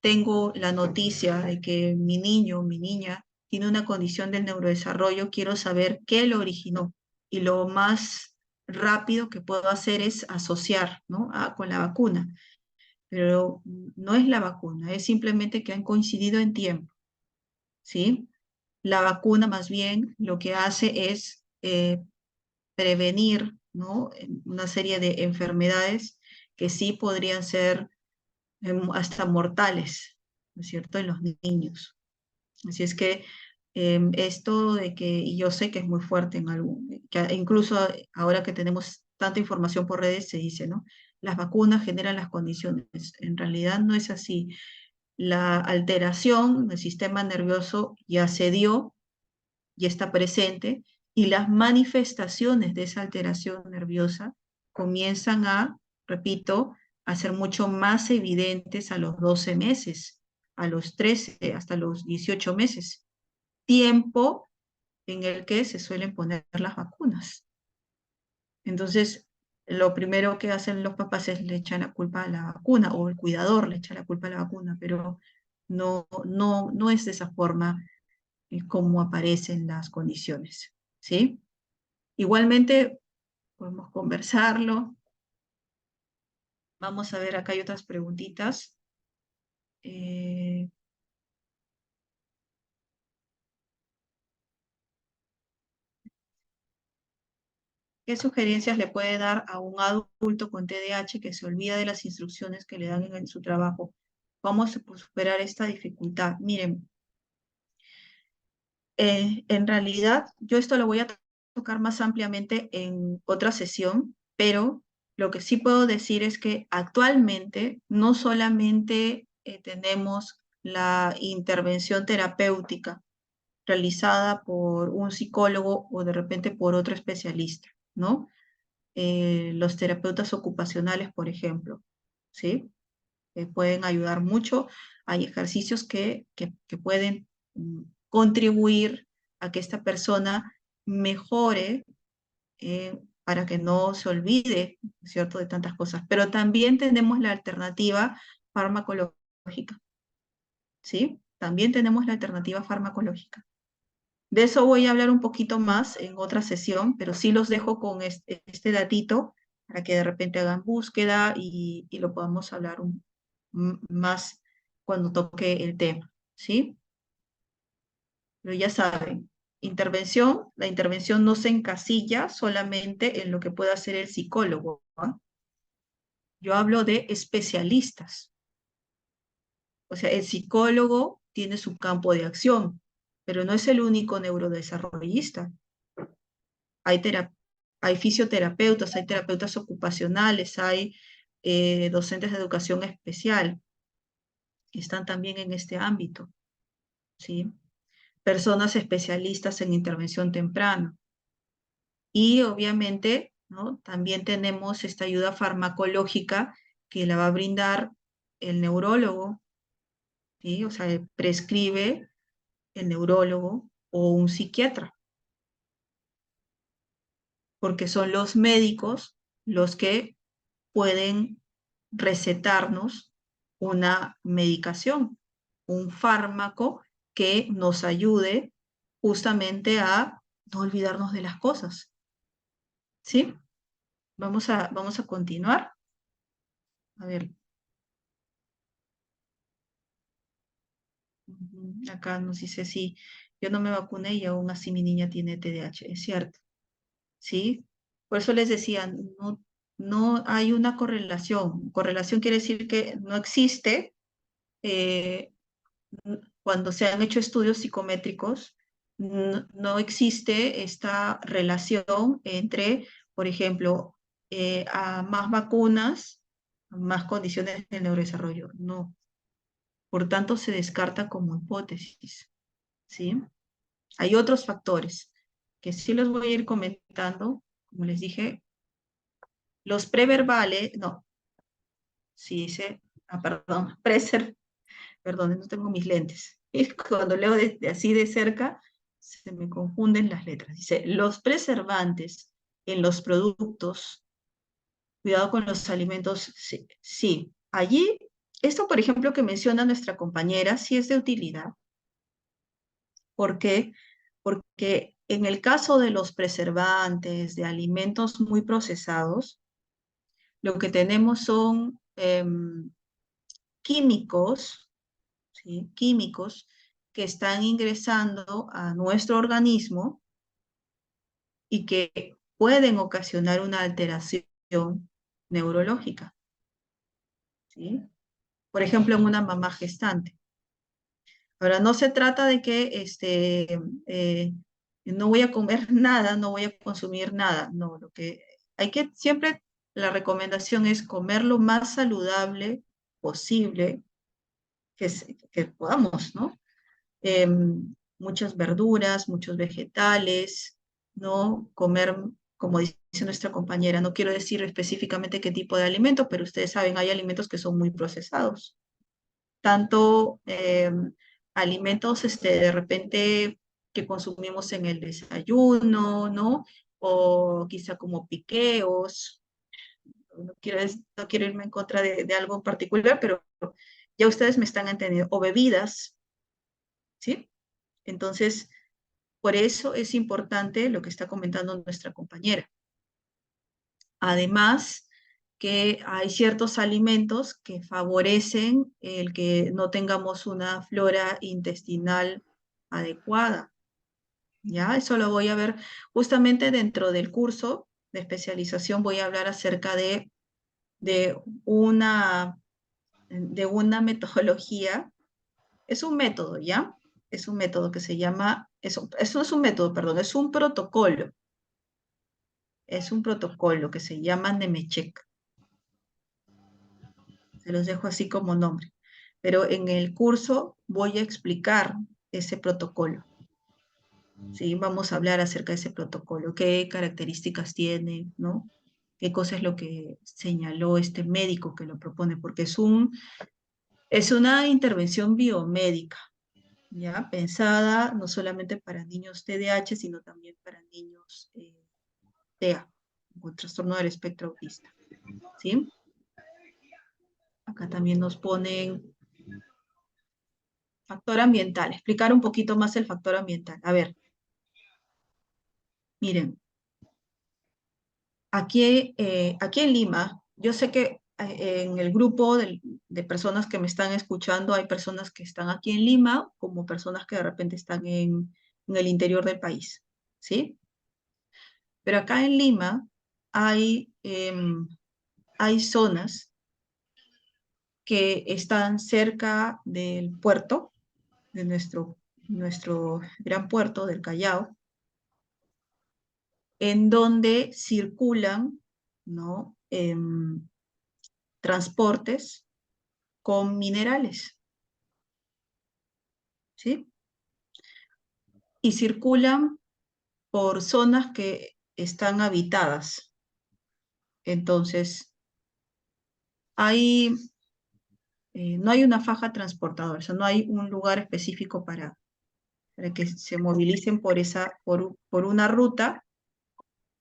tengo la noticia de que mi niño, mi niña, tiene una condición del neurodesarrollo, quiero saber qué lo originó. Y lo más rápido que puedo hacer es asociar, ¿no? con la vacuna. Pero no es la vacuna, es simplemente que han coincidido en tiempo, ¿sí? La vacuna más bien lo que hace es prevenir, ¿no? una serie de enfermedades que sí podrían ser hasta mortales, ¿no es cierto?, en los niños. Así es que esto de que, y yo sé que es muy fuerte en algún, que incluso ahora que tenemos tanta información por redes se dice, ¿no? Las vacunas generan las condiciones. En realidad no es así. La alteración del sistema nervioso ya se dio, ya está presente, y las manifestaciones de esa alteración nerviosa comienzan a, repito, a ser mucho más evidentes a los 12 meses, a los 13, hasta los 18 meses, tiempo en el que se suelen poner las vacunas. Entonces, lo primero que hacen los papás es le echan la culpa a la vacuna, o el cuidador le echa la culpa a la vacuna, pero no es de esa forma cómo aparecen las condiciones, ¿sí? Igualmente, podemos conversarlo. Vamos a ver, acá hay otras preguntitas. ¿Qué sugerencias le puede dar a un adulto con TDAH que se olvida de las instrucciones que le dan en su trabajo? ¿Cómo se puede superar esta dificultad? Miren, en realidad, yo esto lo voy a tocar más ampliamente en otra sesión, pero lo que sí puedo decir es que actualmente no solamente tenemos la intervención terapéutica realizada por un psicólogo o de repente por otro especialista, ¿no? Los terapeutas ocupacionales, por ejemplo, ¿sí? Pueden ayudar mucho. Hay ejercicios que pueden contribuir a que esta persona mejore para que no se olvide, ¿cierto?, de tantas cosas. Pero también tenemos la alternativa farmacológica. ¿sí? También tenemos la alternativa farmacológica. De eso voy a hablar un poquito más en otra sesión, pero sí los dejo con este datito para que de repente hagan búsqueda y lo podamos hablar más cuando toque el tema, ¿sí? Pero ya saben, la intervención no se encasilla solamente en lo que pueda hacer el psicólogo, ¿no? Yo hablo de especialistas. O sea, el psicólogo tiene su campo de acción, pero no es el único neurodesarrollista. Hay, hay fisioterapeutas, hay terapeutas ocupacionales, hay docentes de educación especial que están también en este ámbito, ¿sí? Personas especialistas en intervención temprana. Y obviamente, ¿no? También tenemos esta ayuda farmacológica que la va a brindar el neurólogo, ¿sí? O sea, prescribe el neurólogo o un psiquiatra, porque son los médicos los que pueden recetarnos una medicación, un fármaco que nos ayude justamente a no olvidarnos de las cosas, ¿sí? Vamos a continuar. A ver. Acá nos dice, sí, yo no me vacuné y aún así mi niña tiene TDAH. Es cierto, ¿sí? Por eso les decía, no hay una correlación. Correlación quiere decir que no existe cuando se han hecho estudios psicométricos, no existe esta relación entre, por ejemplo, a más vacunas, más condiciones de neurodesarrollo. No. Por tanto, se descarta como hipótesis, ¿sí? Hay otros factores que sí los voy a ir comentando, como les dije, los preverbales, no, sí dice, perdón, perdón, no tengo mis lentes. Y cuando leo así de cerca, se me confunden las letras. Dice, los preservantes en los productos, cuidado con los alimentos, sí, sí. Allí, esto por ejemplo que menciona nuestra compañera, sí es de utilidad. ¿Por qué? Porque en el caso de los preservantes, de alimentos muy procesados, lo que tenemos son químicos, ¿sí? Químicos que están ingresando a nuestro organismo y que pueden ocasionar una alteración neurológica, ¿sí? Por ejemplo, en una mamá gestante. Ahora, no se trata de que no voy a comer nada, no voy a consumir nada. No, lo que hay que siempre, la recomendación es comer lo más saludable posible que podamos, ¿no? Muchas verduras, muchos vegetales, ¿no? Comer, como dice nuestra compañera, no quiero decir específicamente qué tipo de alimento, pero ustedes saben, hay alimentos que son muy procesados. Tanto alimentos de repente que consumimos en el desayuno, ¿no? O quizá como piqueos. No quiero irme en contra de algo en particular, pero ya ustedes me están entendiendo. O bebidas, ¿sí? Entonces, por eso es importante lo que está comentando nuestra compañera. Además, que hay ciertos alimentos que favorecen el que no tengamos una flora intestinal adecuada. ¿Ya? Eso lo voy a ver justamente dentro del curso de especialización. Voy a hablar acerca de una metodología. Es un método, ¿ya? Es un método que se llama, eso no es un método, perdón, es un protocolo. Es un protocolo que se llama Nemetschek. Se los dejo así como nombre. Pero en el curso voy a explicar ese protocolo. ¿Sí? Vamos a hablar acerca de ese protocolo, qué características tiene, ¿no? Qué cosa es lo que señaló este médico que lo propone, porque es una intervención biomédica, ¿ya? Pensada no solamente para niños TDAH, sino también para niños TEA, con trastorno del espectro autista, ¿sí? Acá también nos ponen Factor ambiental. Explicar un poquito más el factor ambiental. A ver. Miren. Aquí en Lima, yo sé que en el grupo de personas que me están escuchando, hay personas que están aquí en Lima, como personas que de repente están en el interior del país, ¿sí? Pero acá en Lima hay zonas que están cerca del puerto, de nuestro gran puerto del Callao, en donde circulan, ¿no? Transportes con minerales, ¿sí? Y circulan por zonas que están habitadas. Entonces, no hay una faja transportadora, o sea, no hay un lugar específico para que se movilicen por una ruta.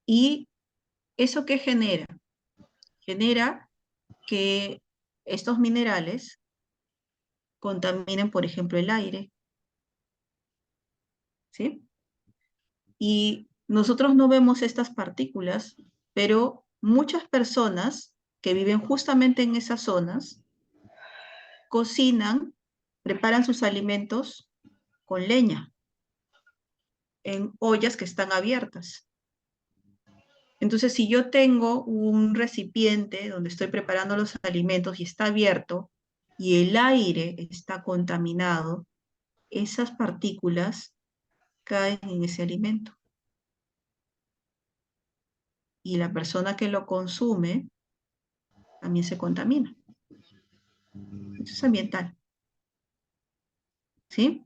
¿Y eso qué genera? Genera que estos minerales contaminen, por ejemplo, el aire, ¿sí? Y nosotros no vemos estas partículas, pero muchas personas que viven justamente en esas zonas cocinan, preparan sus alimentos con leña, en ollas que están abiertas. Entonces, si yo tengo un recipiente donde estoy preparando los alimentos y está abierto y el aire está contaminado, esas partículas caen en ese alimento. Y la persona que lo consume también se contamina. Eso es ambiental. ¿Sí?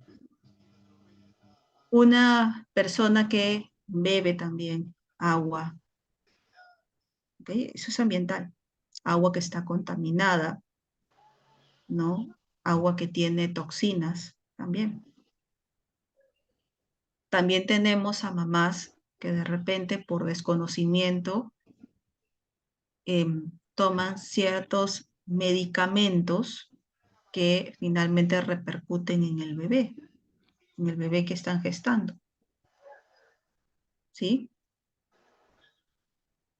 Una persona que bebe también agua, ¿okay? Eso es ambiental. Agua que está contaminada, ¿no? Agua que tiene toxinas también. También tenemos a mamás que de repente por desconocimiento toman ciertos medicamentos que finalmente repercuten en el bebé que están gestando. ¿Sí?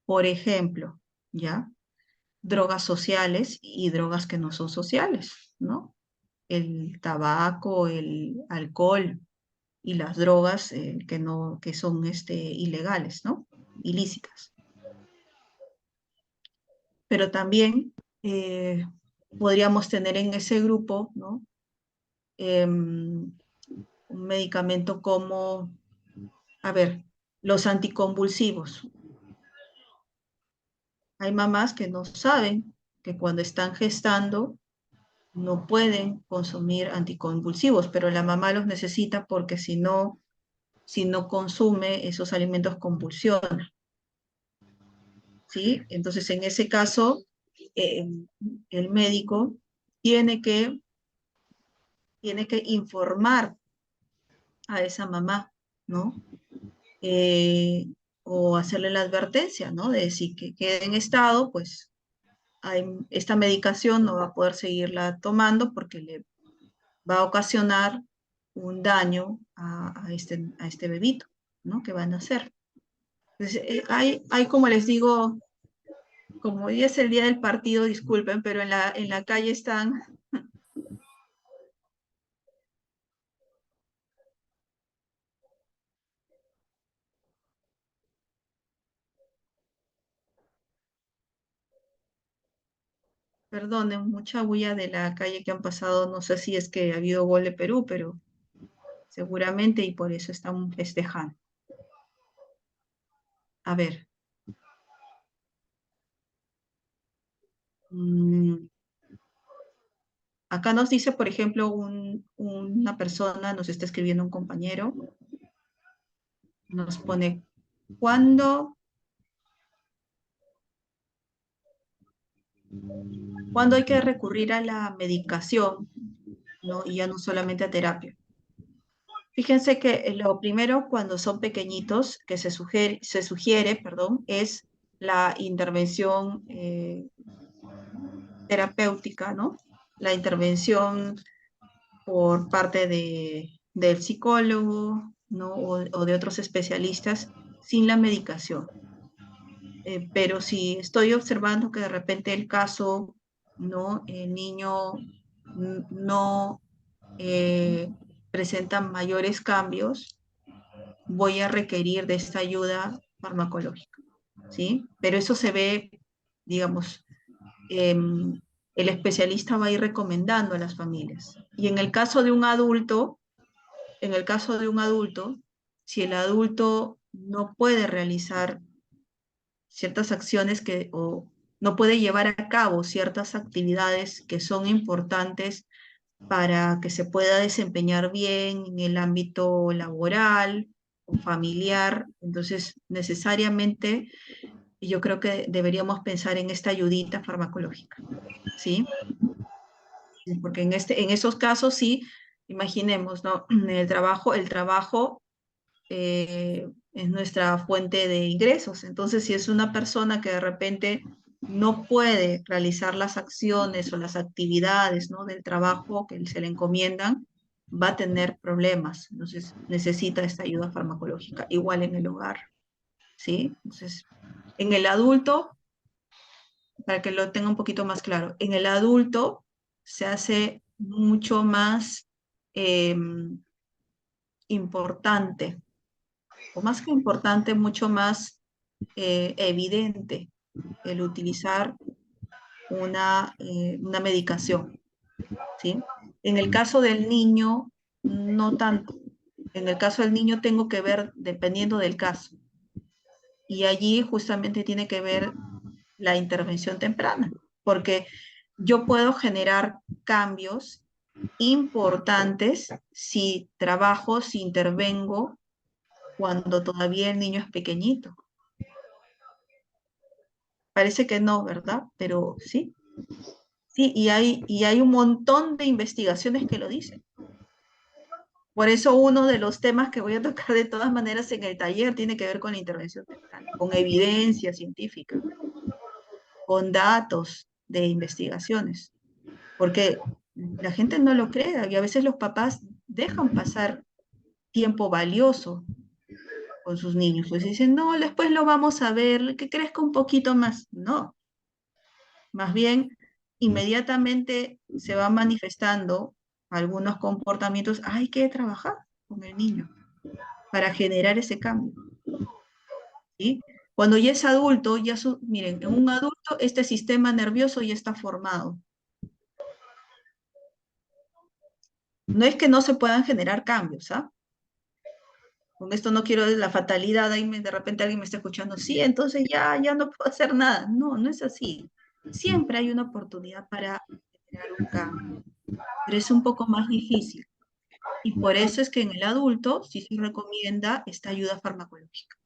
Por ejemplo, ¿ya? Drogas sociales y drogas que no son sociales, ¿no? El tabaco, el alcohol y las drogas que son ilegales, ¿no? Ilícitas. Pero también podríamos tener en ese grupo, ¿no? Un medicamento como, a ver, los anticonvulsivos. Hay mamás que no saben que cuando están gestando no pueden consumir anticonvulsivos, pero la mamá los necesita porque si no consume esos alimentos convulsiona. ¿Sí? Entonces, en ese caso, el médico tiene que informar a esa mamá, ¿no? O hacerle la advertencia, ¿no? De si que quede en estado, pues esta medicación no va a poder seguirla tomando porque le va a ocasionar un daño a este bebito, ¿no? Que van a hacer. Entonces, hay, como les digo, como hoy es el día del partido, disculpen, pero en la calle están... Perdonen, mucha bulla de la calle que han pasado, no sé si es que ha habido gol de Perú, pero seguramente y por eso están festejando. A ver. Acá nos dice, por ejemplo, una persona, nos está escribiendo un compañero, nos pone, ¿cuándo hay que recurrir a la medicación, ¿no? Y ya no solamente a terapia? Fíjense que lo primero cuando son pequeñitos que se sugiere, perdón, es la intervención terapéutica, ¿no? La intervención por parte del psicólogo, ¿no? O de otros especialistas sin la medicación. Pero si estoy observando que de repente el caso, ¿no? El niño no presenta mayores cambios, voy a requerir de esta ayuda farmacológica, ¿sí? Pero eso se ve, digamos, el especialista va a ir recomendando a las familias. Y en el caso de un adulto, si el adulto no puede realizar ciertas acciones o no puede llevar a cabo ciertas actividades que son importantes para que se pueda desempeñar bien en el ámbito laboral o familiar, entonces necesariamente yo creo que deberíamos pensar en esta ayudita farmacológica, ¿sí? Porque en esos casos sí, imaginemos, ¿no? El trabajo es nuestra fuente de ingresos. Entonces, si es una persona que de repente no puede realizar las acciones o las actividades, ¿no? del trabajo que se le encomiendan, va a tener problemas. Entonces, necesita esta ayuda farmacológica, igual en el hogar, ¿sí? Entonces, en el adulto, para que lo tenga un poquito más claro, en el adulto se hace mucho más importante, o más que importante, mucho más evidente el utilizar una medicación, ¿sí? En el caso del niño, no tanto. En el caso del niño tengo que ver dependiendo del caso. Y allí justamente tiene que ver la intervención temprana, porque yo puedo generar cambios importantes si trabajo, si intervengo cuando todavía el niño es pequeñito. Parece que no, ¿verdad? Pero sí. Sí, y hay un montón de investigaciones que lo dicen. Por eso uno de los temas que voy a tocar de todas maneras en el taller tiene que ver con la intervención temprana, con evidencia científica, con datos de investigaciones. Porque la gente no lo cree y a veces los papás dejan pasar tiempo valioso con sus niños. Pues dicen, no, después lo vamos a ver, que crezca un poquito más. No, más bien inmediatamente se van manifestando algunos comportamientos. Hay que trabajar con el niño para generar ese cambio, ¿sí? Cuando ya es adulto, miren, en un adulto este sistema nervioso ya está formado. No es que no se puedan generar cambios, ¿ah? Con esto no quiero la fatalidad, ahí de repente alguien me está escuchando, sí, entonces ya no puedo hacer nada. No, no es así. Siempre hay una oportunidad para generar un cambio, pero es un poco más difícil. Y por eso es que en el adulto sí se recomienda esta ayuda farmacológica.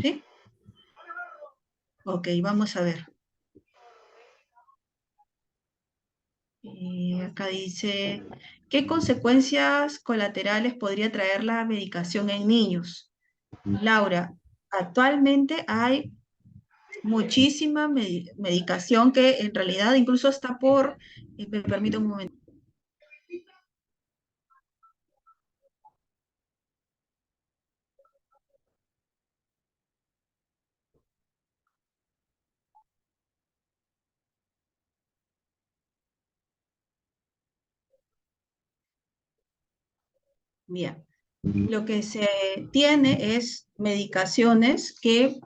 ¿Sí? Ok, vamos a ver. Acá dice, ¿qué consecuencias colaterales podría traer la medicación en niños? Laura, actualmente hay muchísima medicación que en realidad incluso está por, me permite un momento. Bien, lo que se tiene es medicaciones que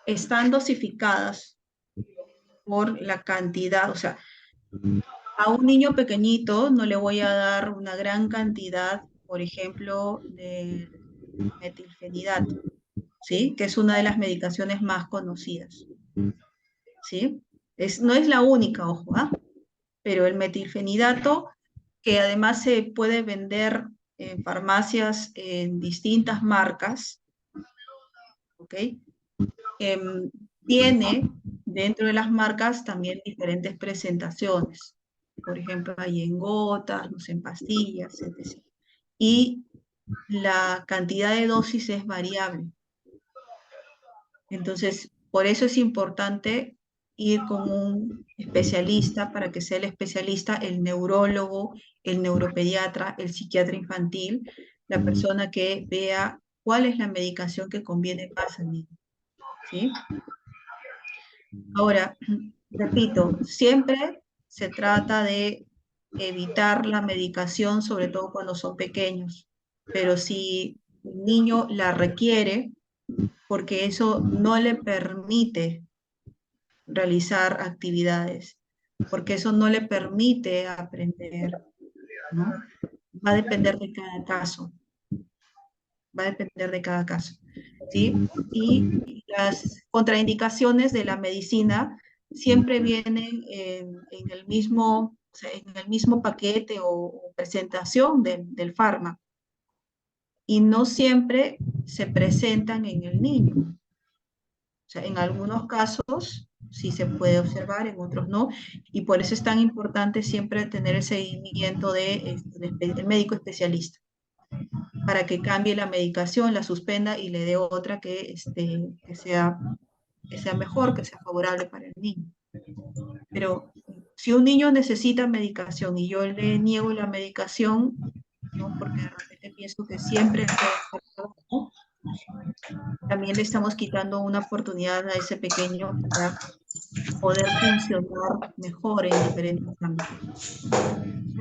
están dosificadas por la cantidad, o sea, a un niño pequeñito no le voy a dar una gran cantidad, por ejemplo, de metilfenidato, ¿sí? Que es una de las medicaciones más conocidas, ¿sí? No es la única, ojo, ¿ah? Pero el metilfenidato, que además se puede vender en farmacias en distintas marcas, ¿ok? Tiene dentro de las marcas también diferentes presentaciones. Por ejemplo, hay en gotas, no sé, en pastillas, etc. Y la cantidad de dosis es variable. Entonces, por eso es importante ir con un especialista para que sea el especialista, el neurólogo, el neuropediatra, el psiquiatra infantil, la persona que vea cuál es la medicación que conviene más al niño, ¿sí? Ahora, repito, siempre se trata de evitar la medicación, sobre todo cuando son pequeños, pero si un niño la requiere, porque eso no le permite realizar actividades, porque eso no le permite aprender, ¿no? Va a depender de cada caso, va a depender de cada caso, ¿sí? Y las contraindicaciones de la medicina siempre vienen en el mismo, o sea, en el mismo paquete o presentación del fármaco, y no siempre se presentan en el niño. O sea, en algunos casos sí se puede observar, en otros no, y por eso es tan importante siempre tener el seguimiento del médico especialista, para que cambie la medicación, la suspenda y le dé otra que sea mejor, que sea favorable para el niño. Pero si un niño necesita medicación y yo le niego la medicación, ¿no? Porque de repente pienso que siempre puede ser, ¿no? También le estamos quitando una oportunidad a ese pequeño para poder funcionar mejor en diferentes ámbitos.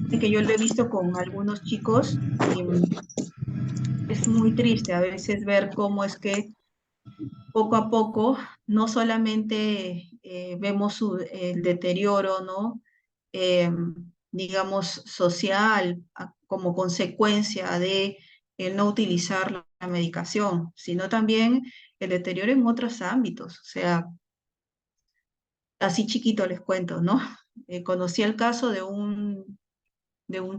Que yo lo he visto con algunos chicos y es muy triste a veces ver cómo es que poco a poco no solamente vemos el deterioro, ¿no? Eh, digamos, social como consecuencia de el no utilizar la medicación, sino también el deterioro en otros ámbitos. O sea, así chiquito les cuento, ¿no? Conocí el caso de un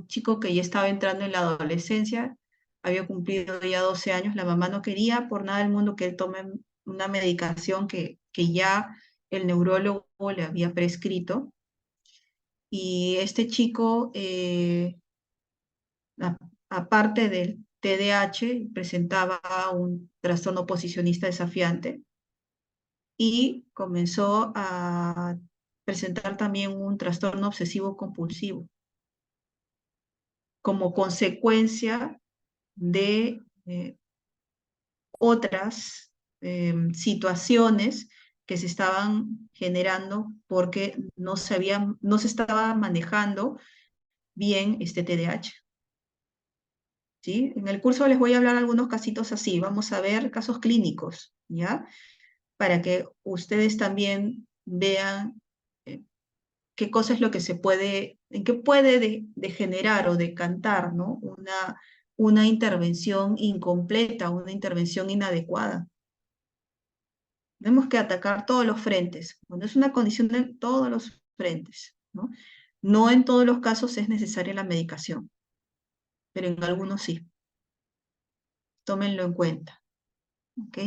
chico que ya estaba entrando en la adolescencia, había cumplido ya 12 años, la mamá no quería por nada del mundo que él tome una medicación que ya el neurólogo le había prescrito, y este chico, aparte del TDAH, presentaba un trastorno oposicionista desafiante y comenzó a presentar también un trastorno obsesivo compulsivo como consecuencia de otras situaciones que se estaban generando porque no se estaba manejando bien este TDAH. ¿Sí? En el curso les voy a hablar algunos casitos así, vamos a ver casos clínicos, ¿ya? Para que ustedes también vean qué cosa es lo que se puede, en qué puede degenerar o decantar, ¿no? Una intervención incompleta, una intervención inadecuada. Tenemos que atacar todos los frentes. Cuando es una condición de todos los frentes, ¿no? No en todos los casos es necesaria la medicación, pero en algunos sí. Tómenlo en cuenta. ¿Ok?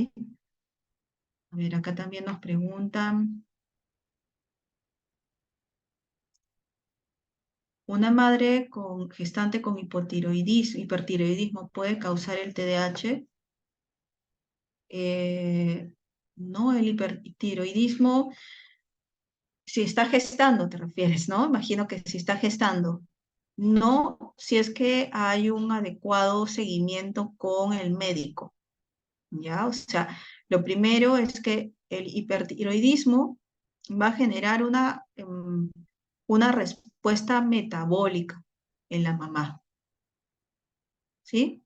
A ver, acá también nos preguntan. ¿Una madre gestante con hipertiroidismo puede causar el TDAH? No, el hipertiroidismo, si está gestando, te refieres, ¿no? Imagino que si está gestando. No, si es que hay un adecuado seguimiento con el médico, ¿ya? O sea, lo primero es que el hipertiroidismo va a generar una respuesta metabólica en la mamá, ¿sí?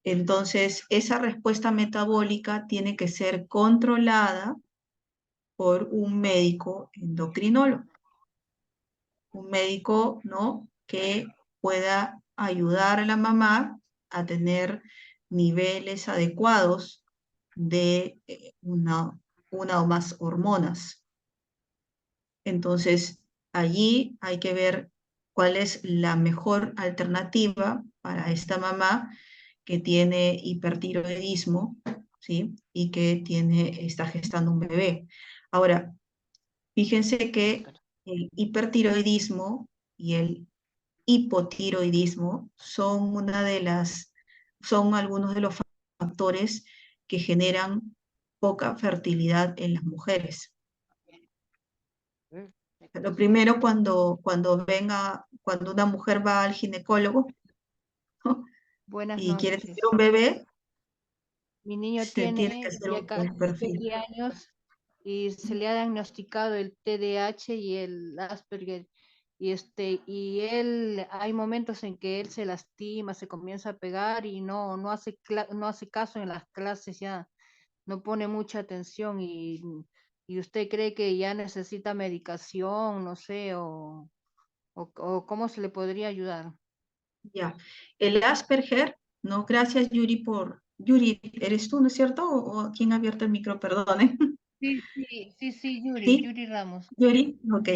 Entonces, esa respuesta metabólica tiene que ser controlada por un médico endocrinólogo, un médico, ¿no?, que pueda ayudar a la mamá a tener niveles adecuados de una o más hormonas. Entonces, allí hay que ver cuál es la mejor alternativa para esta mamá que tiene hipertiroidismo, ¿sí? Y que está gestando un bebé. Ahora, fíjense que el hipertiroidismo y el hipotiroidismo son algunos de los factores que generan poca fertilidad en las mujeres. Lo primero cuando una mujer va al ginecólogo, ¿no? Buenas Y quiere tener noches. un bebé, Mi niño se tiene que tiene hacer ya casi un perfil. 7 años y se le ha diagnosticado el TDAH y el Asperger. Y él, hay momentos en que él se lastima, se comienza a pegar y no hace caso en las clases, ya no pone mucha atención y usted cree que ya necesita medicación, no sé, o cómo se le podría ayudar. Ya. El Asperger, no, gracias Yuri, ¿eres tú, no es cierto? ¿O quién ha abierto el micro? Perdone. Sí, Yuri, ¿Sí? Yuri Ramos. Yuri, ok.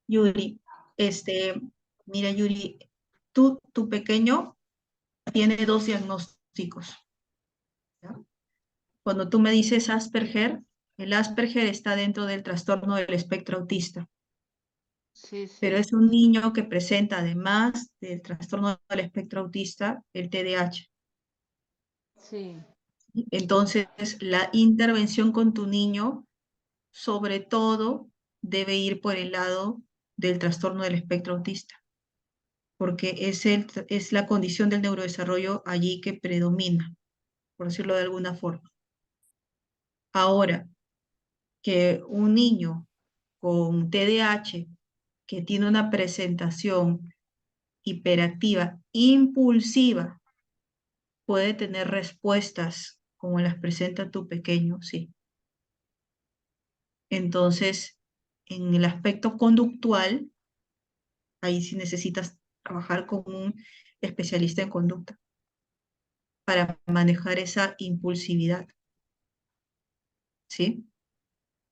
Yuri, este, mira Yuri, tu pequeño tiene 2 diagnósticos, ¿ya? Cuando tú me dices Asperger, el Asperger está dentro del trastorno del espectro autista, Sí, pero sí, es un niño que presenta, además del trastorno del espectro autista, el TDAH. sí. Entonces, la intervención con tu niño, sobre todo, debe ir por el lado del trastorno del espectro autista, porque es la condición del neurodesarrollo allí que predomina, por decirlo de alguna forma. Ahora, que un niño con TDAH que tiene una presentación hiperactiva, impulsiva, puede tener respuestas como las presenta tu pequeño, sí. Entonces, en el aspecto conductual, ahí sí necesitas trabajar con un especialista en conducta para manejar esa impulsividad, ¿sí?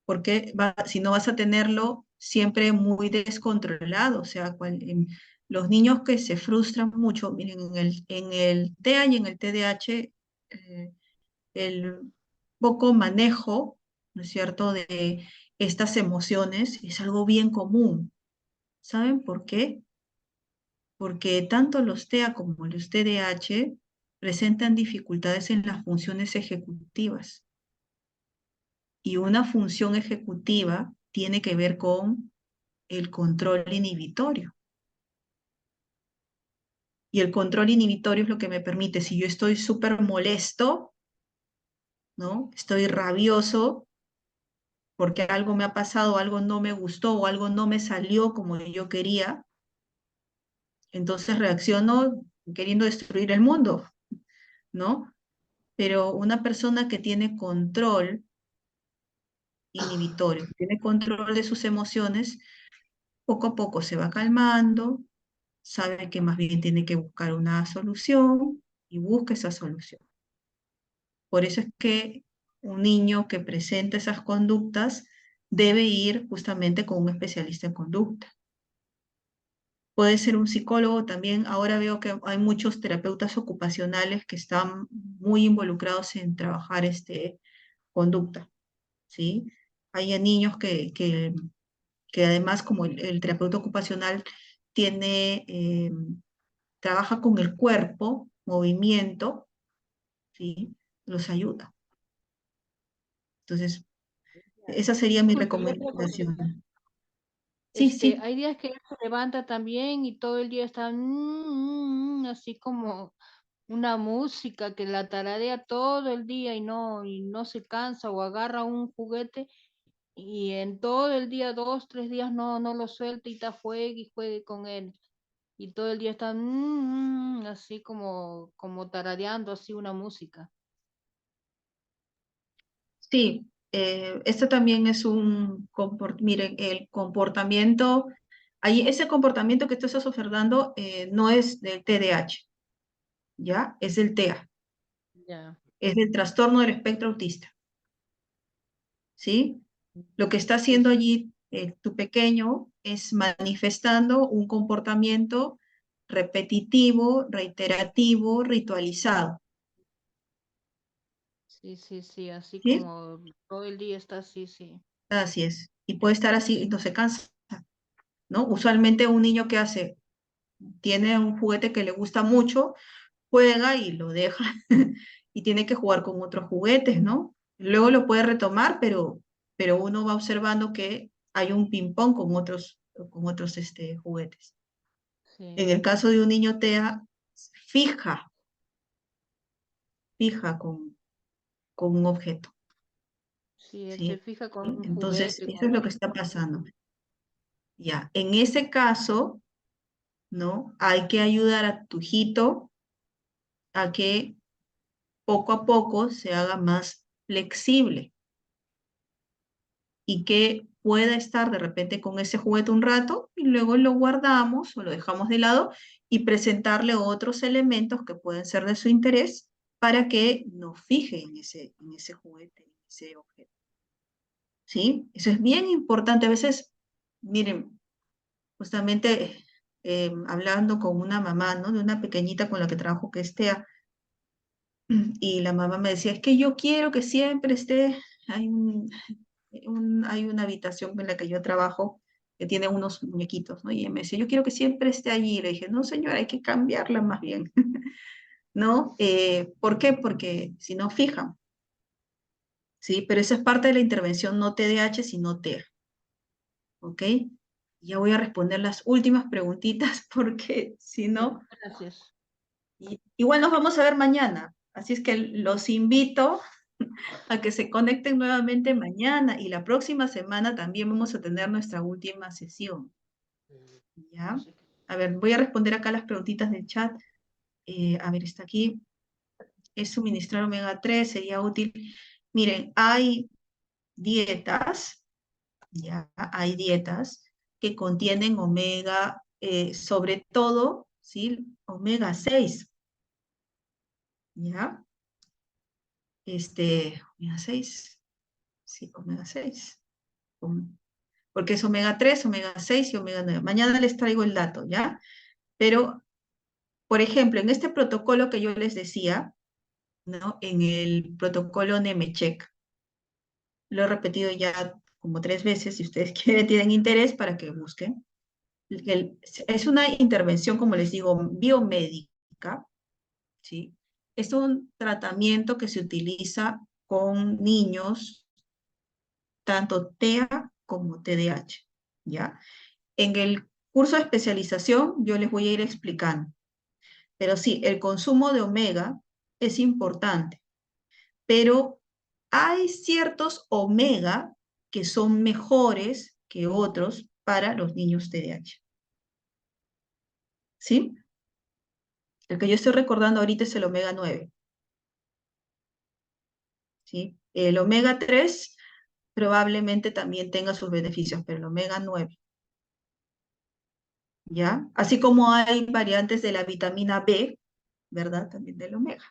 Porque si no vas a tenerlo siempre muy descontrolado, o sea, los niños que se frustran mucho, miren, en el TEA y en el TDAH, el poco manejo, ¿no es cierto?, de estas emociones es algo bien común. ¿Saben por qué? Porque tanto los TEA como los TDAH presentan dificultades en las funciones ejecutivas. Y una función ejecutiva tiene que ver con el control inhibitorio. Y el control inhibitorio es lo que me permite, si yo estoy súper molesto, ¿no? Estoy rabioso porque algo me ha pasado, algo no me gustó o algo no me salió como yo quería, entonces reacciono queriendo destruir el mundo, ¿no? Pero una persona que tiene control inhibitorio, tiene control de sus emociones, poco a poco se va calmando, sabe que más bien tiene que buscar una solución y busca esa solución. Por eso es que un niño que presenta esas conductas debe ir justamente con un especialista en conducta. Puede ser un psicólogo también. Ahora veo que hay muchos terapeutas ocupacionales que están muy involucrados en trabajar conducta, ¿sí? Hay niños que además, como el terapeuta ocupacional trabaja con el cuerpo, movimiento, ¿sí? Los ayuda. Entonces, esa sería mi Disculpe, y otra cosita. recomendación. Sí, sí, Hay días que él se levanta también y todo el día está así como una música que la tararea todo el día y no se cansa o agarra un juguete y en todo el día, 2, 3 días no lo suelta y está juegue y juegue con él. Y todo el día está así como tarareando así una música. sí. Esto también es miren, el comportamiento, ahí ese comportamiento que tú estás ofertando no es del TDAH, ¿ya? Es del TEA, Ya. es del trastorno del espectro autista, ¿sí? Lo que está Sí, haciendo allí tu pequeño es manifestando un comportamiento repetitivo, reiterativo, ritualizado, sí, así ¿sí? como todo el día está así, sí. Así es. Y puede estar así y no se cansa, ¿no? Usualmente un niño que hace, tiene un juguete que le gusta mucho, juega y lo deja y tiene que jugar con otros juguetes, ¿no? Luego lo puede retomar, pero uno va observando que hay un ping-pong con otros con otros juguetes. Sí, En el caso de un niño TEA, fija con un objeto, sí, él se ¿sí? fija con un Entonces, juguete, eso es lo que está pasando. Ya, en ese caso, ¿no? Hay que ayudar a tu hijito a que poco a poco se haga más flexible y que pueda estar de repente con ese juguete un rato y luego lo guardamos o lo dejamos de lado y presentarle otros elementos que pueden ser de su interés para que nos fije en ese juguete, en ese objeto. ¿Sí? Eso es bien importante. A veces, miren, justamente hablando con una mamá, ¿no? De una pequeñita con la que trabajo que es TEA, y la mamá me decía, es que yo quiero que siempre esté, hay una habitación en la que yo trabajo que tiene unos muñequitos, ¿no? Y ella me decía, yo quiero que siempre esté allí. Le dije, no, señora, hay que cambiarla más bien, ¿no? ¿Por qué? Porque si no fijan, ¿sí? Pero esa es parte de la intervención no TDAH, sino TEA, ¿ok? Ya voy a responder las últimas preguntitas porque si no, gracias. igual nos vamos a ver mañana. Así es que los invito a que se conecten nuevamente mañana y la próxima semana también vamos a tener nuestra última sesión. ¿Ya? A ver, voy a responder acá las preguntitas del chat. A ver, está aquí. ¿Es suministrar omega 3? ¿Sería útil? Miren, hay dietas, ya, hay dietas que contienen omega, sobre todo, ¿sí? Omega 6, ¿ya? Omega 6, sí, omega 6. Porque es omega 3, omega 6 y omega 9. Mañana les traigo el dato, ¿ya? Pero, por ejemplo, en este protocolo que yo les decía, ¿no? En el protocolo Nemetschek, lo he repetido ya como 3 veces, si ustedes quieren, tienen interés para que busquen. Es una intervención, como les digo, biomédica, ¿sí? Es un tratamiento que se utiliza con niños, tanto TEA como TDAH, ¿ya? En el curso de especialización yo les voy a ir explicando. Pero sí, el consumo de omega es importante, pero hay ciertos omega que son mejores que otros para los niños TDAH. ¿Sí? El que yo estoy recordando ahorita es el omega 9. ¿Sí? El omega 3 probablemente también tenga sus beneficios, pero el omega 9. ¿Ya? Así como hay variantes de la vitamina B, ¿verdad? También del omega.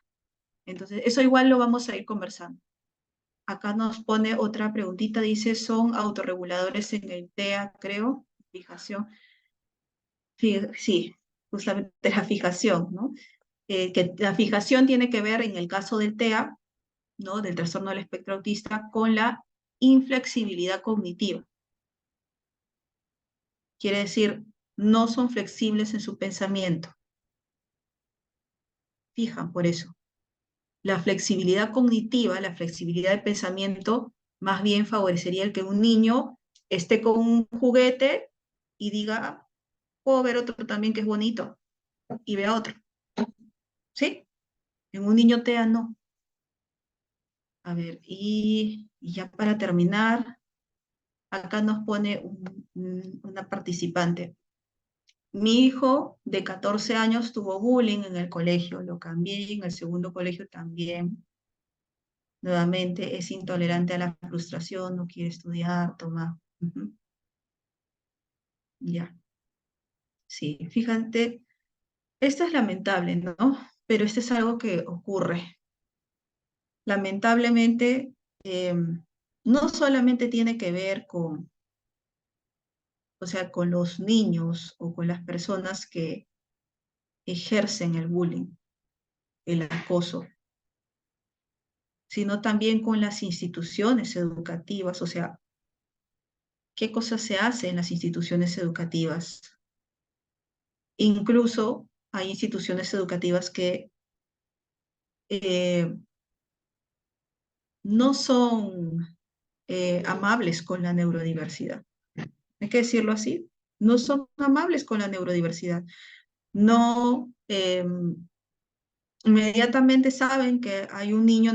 Entonces, eso igual lo vamos a ir conversando. Acá nos pone otra preguntita, dice, ¿son autorreguladores en el TEA, creo? Fijación. Sí, justamente la fijación, ¿no? Que la fijación tiene que ver, en el caso del TEA, ¿no? Del trastorno del espectro autista, con la inflexibilidad cognitiva. Quiere decir, no son flexibles en su pensamiento. Fijan, por eso. La flexibilidad cognitiva, la flexibilidad de pensamiento, más bien favorecería el que un niño esté con un juguete y diga, "Ah, puedo ver otro también que es bonito", y vea otro. ¿Sí? En un niño TEA no. A ver, y ya para terminar, acá nos pone una participante. Mi hijo de 14 años tuvo bullying en el colegio, lo cambié, en el segundo colegio también. Nuevamente es intolerante a la frustración, no quiere estudiar, toma. Ya. Sí, fíjate, esto es lamentable, ¿no? Pero esto es algo que ocurre. Lamentablemente, no solamente tiene que ver con, o sea, con los niños o con las personas que ejercen el bullying, el acoso, sino también con las instituciones educativas, o sea, ¿qué cosas se hacen en las instituciones educativas? Incluso hay instituciones educativas que no son amables con la neurodiversidad. Hay que decirlo así. no son amables con la neurodiversidad. No, inmediatamente saben que hay un niño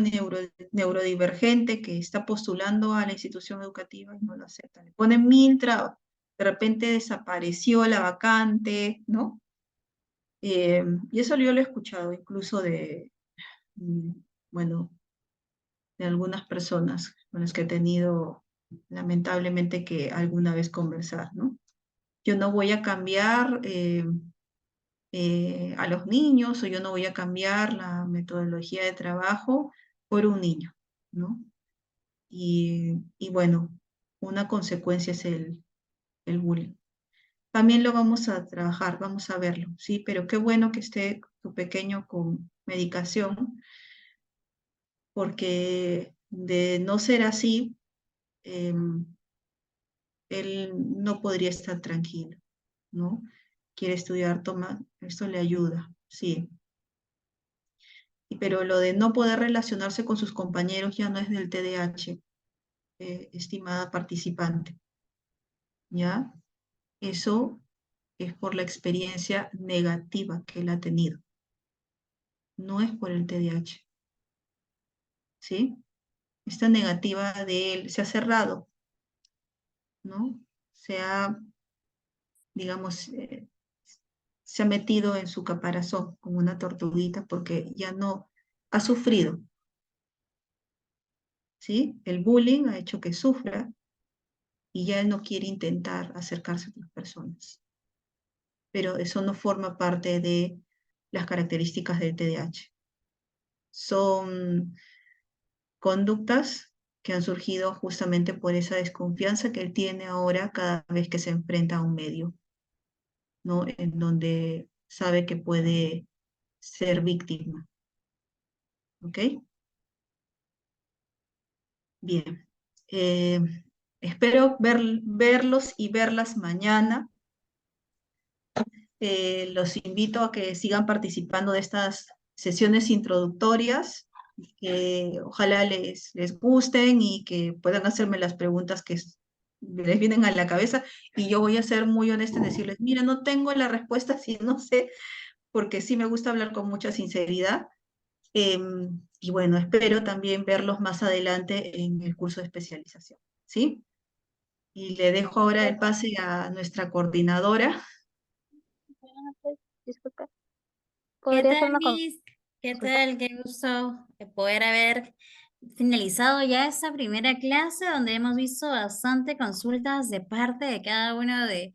neurodivergente que está postulando a la institución educativa y no lo aceptan. Le ponen 1000 trabas. De repente desapareció la vacante, ¿no? Y eso yo lo he escuchado incluso de, bueno, de algunas personas con las que he tenido lamentablemente que alguna vez conversar, ¿no? Yo no voy a cambiar a los niños o yo no voy a cambiar la metodología de trabajo por un niño, ¿no? Y bueno, una consecuencia es el bullying. También lo vamos a trabajar, vamos a verlo, ¿sí? Pero qué bueno que esté tu pequeño con medicación, porque de no ser así, él no podría estar tranquilo, ¿no? Quiere estudiar, toma, esto le ayuda, sí. Pero lo de no poder relacionarse con sus compañeros ya no es del TDAH, estimada participante, ¿ya? Eso es por la experiencia negativa que él ha tenido, no es por el TDAH, ¿sí? Esta negativa de él se ha cerrado, ¿no? Se ha, digamos, se ha metido en su caparazón como una tortuguita porque ya no ha sufrido, ¿sí? El bullying ha hecho que sufra y ya él no quiere intentar acercarse a otras personas. Pero eso no forma parte de las características del TDAH. Son conductas que han surgido justamente por esa desconfianza que él tiene ahora cada vez que se enfrenta a un medio, ¿no? En donde sabe que puede ser víctima. ¿Ok? Bien. Espero verlos y verlas mañana. Los invito a que sigan participando de estas sesiones introductorias, que ojalá les gusten y que puedan hacerme las preguntas que les vienen a la cabeza, y yo voy a ser muy honesta en decirles, mira, no tengo la respuesta, si no sé, porque sí me gusta hablar con mucha sinceridad. Y bueno, espero también verlos más adelante en el curso de especialización, ¿sí? Y le dejo ahora el pase a nuestra coordinadora. Disculpa. ¿Qué ¿Podría hacer tal, una Miss? ¿Qué consulta? tal? Qué gusto poder haber finalizado ya esta primera clase donde hemos visto bastante consultas de parte de cada uno de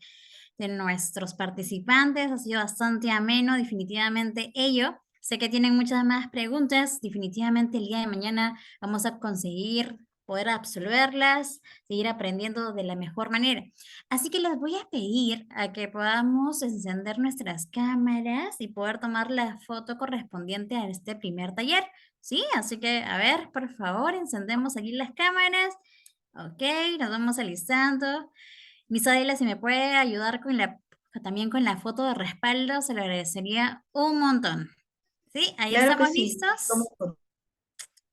nuestros participantes. Ha sido bastante ameno, definitivamente ello. Sé que tienen muchas más preguntas. Definitivamente el día de mañana vamos a conseguir poder absolverlas, seguir aprendiendo de la mejor manera. Así que les voy a pedir a que podamos encender nuestras cámaras y poder tomar la foto correspondiente a este primer taller. ¿Sí? Así que, a ver, por favor, encendemos aquí las cámaras. Ok, nos vamos alistando. Miss Adela, si me puede ayudar con también con la foto de respaldo, se lo agradecería un montón. ¿Sí? Ahí Claro que estamos sí. listos.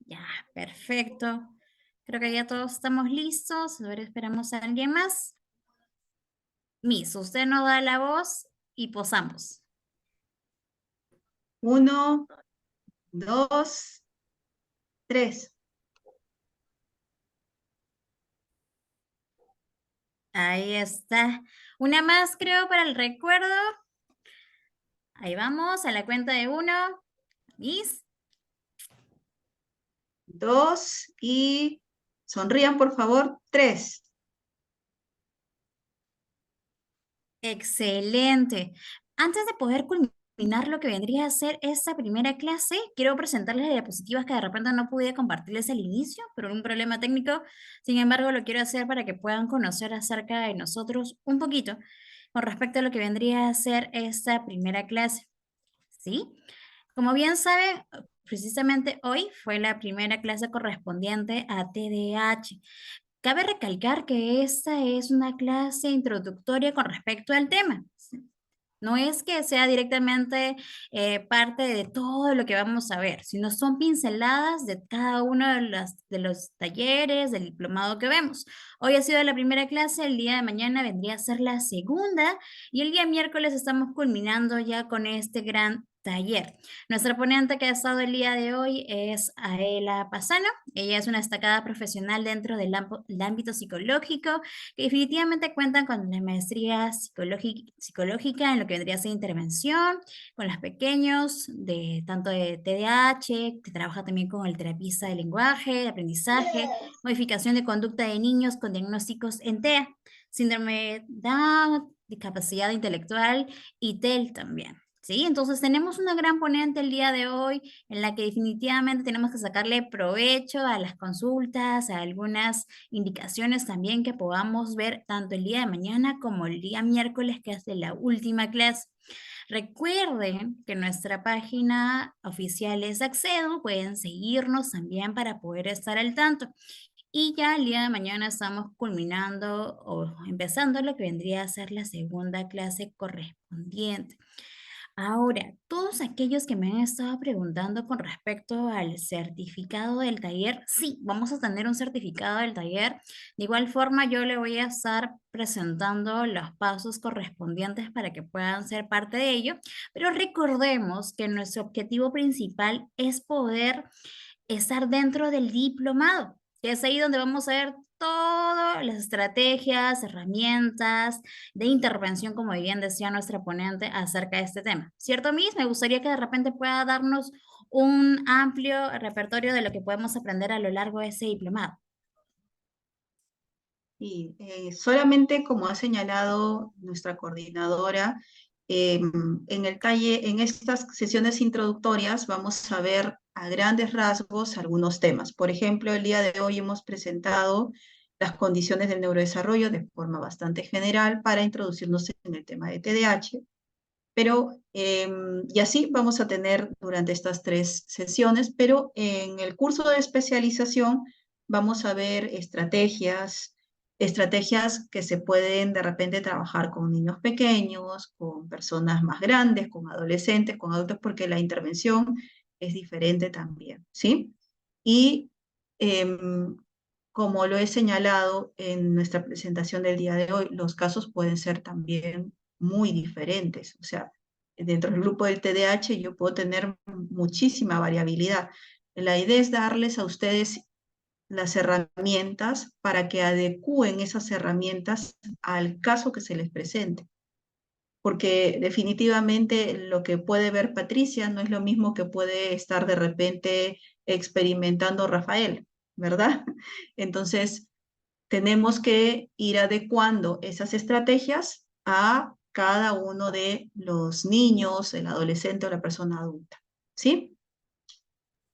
Ya, perfecto. Creo que ya todos estamos listos. A ver, esperamos a alguien más. Miss, usted nos da la voz y posamos. 1, 2, 3. Ahí está. Una más, creo, para el recuerdo. Ahí vamos, a la cuenta de 1. Miss. 2 y sonrían, por favor. 3. Excelente. Antes de poder culminar lo que vendría a ser esta primera clase, quiero presentarles las diapositivas que de repente no pude compartirles al inicio por un problema técnico. Sin embargo, lo quiero hacer para que puedan conocer acerca de nosotros un poquito con respecto a lo que vendría a ser esta primera clase. ¿Sí? Como bien saben, precisamente hoy fue la primera clase correspondiente a TDAH. Cabe recalcar que esta es una clase introductoria con respecto al tema. No es que sea directamente parte de todo lo que vamos a ver, sino son pinceladas de cada uno de los talleres, del diplomado que vemos. Hoy ha sido la primera clase, el día de mañana vendría a ser la segunda y el día miércoles estamos culminando ya con este gran taller. Nuestra ponente que ha estado el día de hoy es Aela Pasano. Ella es una destacada profesional dentro del ámbito psicológico que definitivamente cuentan con la maestría psicológica en lo que vendría a ser intervención con los pequeños, tanto de TDAH, que trabaja también con el terapista de lenguaje, de aprendizaje, modificación de conducta de niños con diagnósticos en TEA, síndrome de Down, discapacidad intelectual y TEL también. ¿Sí? Entonces tenemos una gran ponente el día de hoy en la que definitivamente tenemos que sacarle provecho a las consultas, a algunas indicaciones también que podamos ver tanto el día de mañana como el día miércoles, que es de la última clase. Recuerden que nuestra página oficial es Accedo, pueden seguirnos también para poder estar al tanto. Y ya el día de mañana estamos culminando o empezando lo que vendría a ser la segunda clase correspondiente. Ahora, todos aquellos que me han estado preguntando con respecto al certificado del taller, sí, vamos a tener un certificado del taller. De igual forma, yo le voy a estar presentando los pasos correspondientes para que puedan ser parte de ello, pero recordemos que nuestro objetivo principal es poder estar dentro del diplomado, que es ahí donde vamos a ver todas las estrategias, herramientas de intervención, como bien decía nuestra ponente, acerca de este tema. ¿Cierto, Miss? Me gustaría que de repente pueda darnos un amplio repertorio de lo que podemos aprender a lo largo de ese diplomado. Y solamente como ha señalado nuestra coordinadora, en estas sesiones introductorias vamos a ver a grandes rasgos algunos temas. Por ejemplo, el día de hoy hemos presentado las condiciones del neurodesarrollo de forma bastante general para introducirnos en el tema de TDAH. Pero, y así vamos a tener durante estas 3 sesiones, pero en el curso de especialización vamos a ver estrategias que se pueden de repente trabajar con niños pequeños, con personas más grandes, con adolescentes, con adultos, porque la intervención es diferente también, ¿sí? Y como lo he señalado en nuestra presentación del día de hoy, los casos pueden ser también muy diferentes. O sea, dentro del grupo del TDAH yo puedo tener muchísima variabilidad. La idea es darles a ustedes las herramientas para que adecúen esas herramientas al caso que se les presente. Porque definitivamente lo que puede ver Patricia no es lo mismo que puede estar de repente experimentando Rafael, ¿verdad? Entonces, tenemos que ir adecuando esas estrategias a cada uno de los niños, el adolescente o la persona adulta, ¿sí?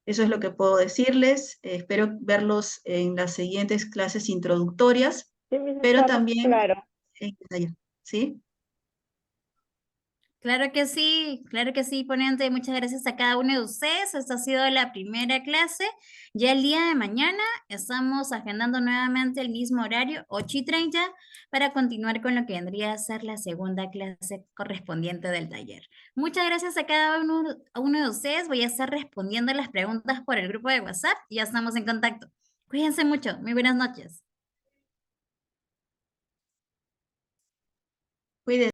Eso es lo que puedo decirles. Espero verlos en las siguientes clases introductorias, Sí, Miss, pero está muy también claro. en el taller, ¿sí? Claro que sí, ponente. Muchas gracias a cada uno de ustedes. Esta ha sido la primera clase. Ya el día de mañana estamos agendando nuevamente el mismo horario, 8:30, para continuar con lo que vendría a ser la segunda clase correspondiente del taller. Muchas gracias a uno de ustedes. Voy a estar respondiendo las preguntas por el grupo de WhatsApp y ya estamos en contacto. Cuídense mucho. Muy buenas noches. Cuídense.